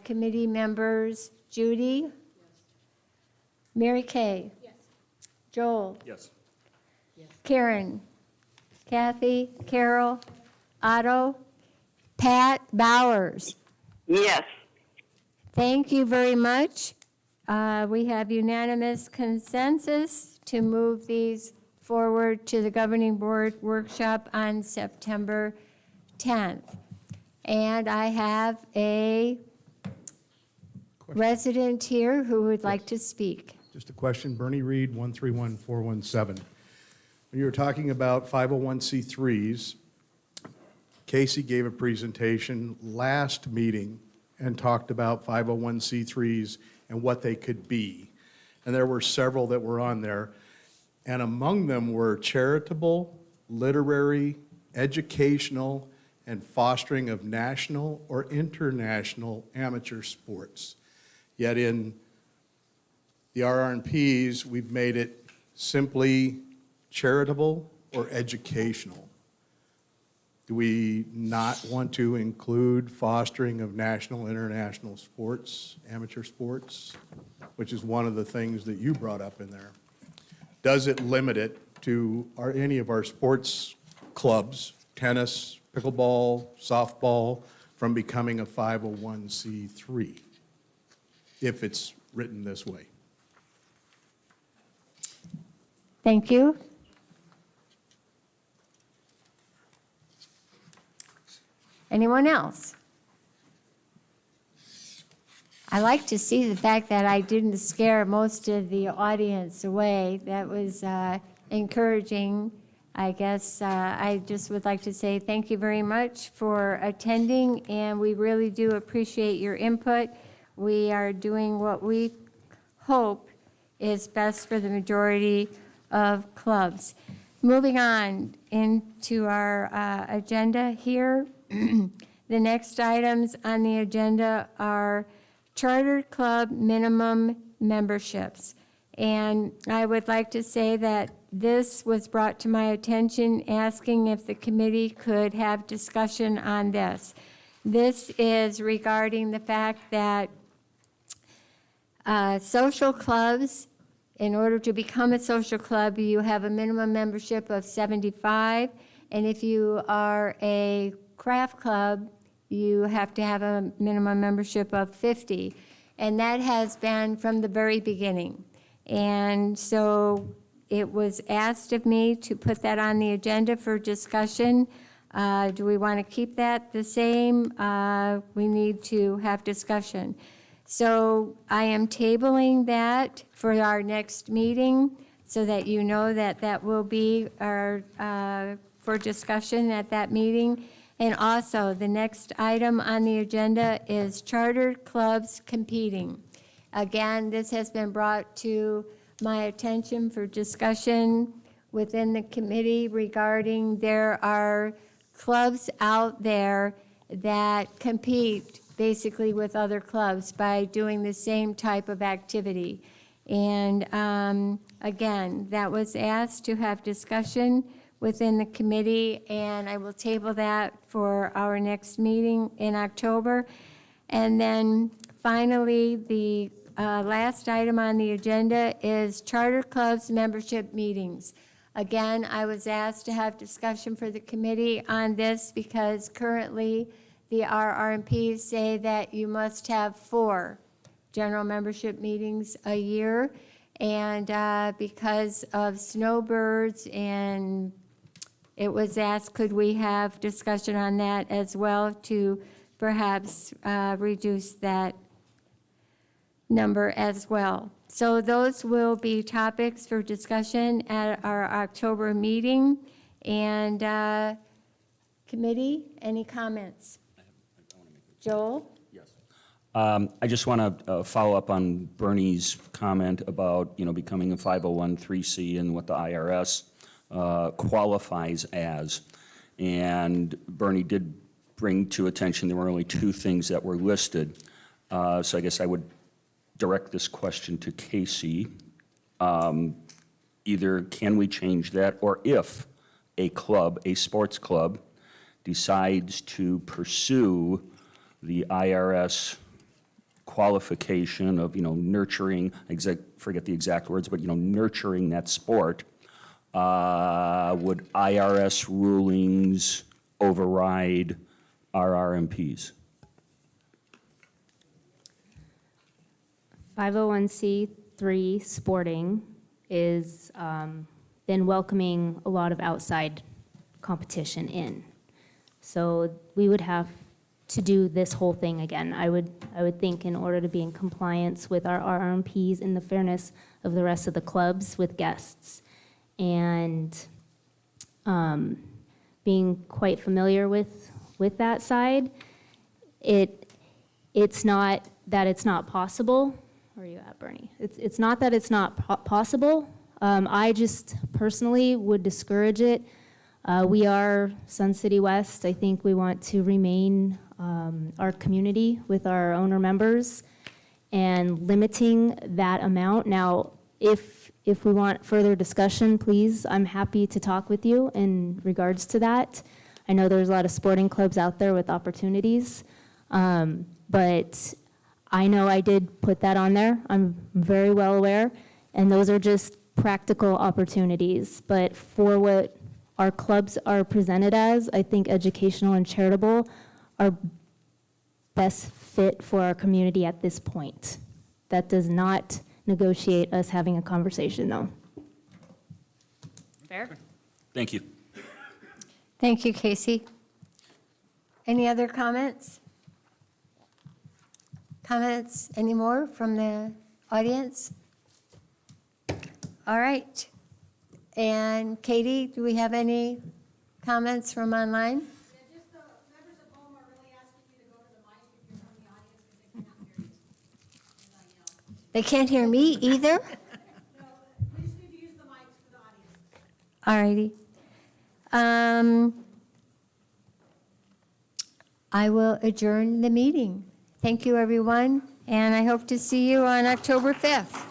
committee members, Judy? Yes. Mary Kay? Yes. Joel? Yes. Karen? Kathy? Carol? Otto? Pat Bowers? Yes. Thank you very much. We have unanimous consensus to move these forward to the governing board workshop on September 10th. And I have a resident here who would like to speak. Just a question, Bernie Reed, 131417. When you were talking about 501c3s, Casey gave a presentation last meeting and talked about 501c3s and what they could be. And there were several that were on there. And among them were charitable, literary, educational, and fostering of national or international amateur sports. Yet in the RR&Ps, we've made it simply charitable or educational. Do we not want to include fostering of national, international sports, amateur sports, which is one of the things that you brought up in there? Does it limit it to any of our sports clubs, tennis, pickleball, softball, from becoming a 501c3, if it's written this way? Thank you. Anyone else? I like to see the fact that I didn't scare most of the audience away. That was encouraging. I guess I just would like to say thank you very much for attending, and we really do appreciate your input. We are doing what we hope is best for the majority of clubs. Moving on into our agenda here, the next items on the agenda are chartered club minimum memberships. And I would like to say that this was brought to my attention, asking if the committee could have discussion on this. This is regarding the fact that social clubs, in order to become a social club, you have a minimum membership of 75, and if you are a craft club, you have to have a minimum membership of 50, and that has been from the very beginning. And so it was asked of me to put that on the agenda for discussion. Do we want to keep that the same? We need to have discussion. So I am tabling that for our next meeting so that you know that that will be our, for discussion at that meeting. And also, the next item on the agenda is chartered clubs competing. Again, this has been brought to my attention for discussion within the committee regarding there are clubs out there that compete basically with other clubs by doing the same type of activity. And again, that was asked to have discussion within the committee, and I will table that for our next meeting in October. And then finally, the last item on the agenda is charter clubs membership meetings. Again, I was asked to have discussion for the committee on this because currently the RR&Ps say that you must have 4 general membership meetings a year. And because of snowbirds, and it was asked, could we have discussion on that as well to perhaps reduce that number as well. So those will be topics for discussion at our October meeting. And committee, any comments? Joel? I just want to follow up on Bernie's comment about, becoming a 501(c) and what the IRS qualifies as. And Bernie did bring to attention there were only 2 things that were listed. So I guess I would direct this question to Casey. Either can we change that, or if a club, a sports club, decides to pursue the IRS qualification of, nurturing, forget the exact words, but, nurturing that sport, would IRS rulings override RR&Ps? 501c3 sporting is then welcoming a lot of outside competition in. So we would have to do this whole thing again. I would think in order to be in compliance with our RR&Ps and the fairness of the rest of the clubs with guests. And being quite familiar with that side, it's not that it's not possible. Where are you at, Bernie? It's not that it's not possible. I just personally would discourage it. We are Sun City West. I think we want to remain our community with our owner members and limiting that amount. Now, if we want further discussion, please, I'm happy to talk with you in regards to that. I know there's a lot of sporting clubs out there with opportunities, but I know I did put that on there. I'm very well aware, and those are just practical opportunities. But for what our clubs are presented as, I think educational and charitable are best fit for our community at this point. That does not negotiate us having a conversation, though. Fair? Thank you. Thank you, Casey. Any other comments? Comments anymore from the audience? All right. And Katie, do we have any comments from online? They can't hear me either? All righty. I will adjourn the meeting. Thank you, everyone, and I hope to see you on October 5th.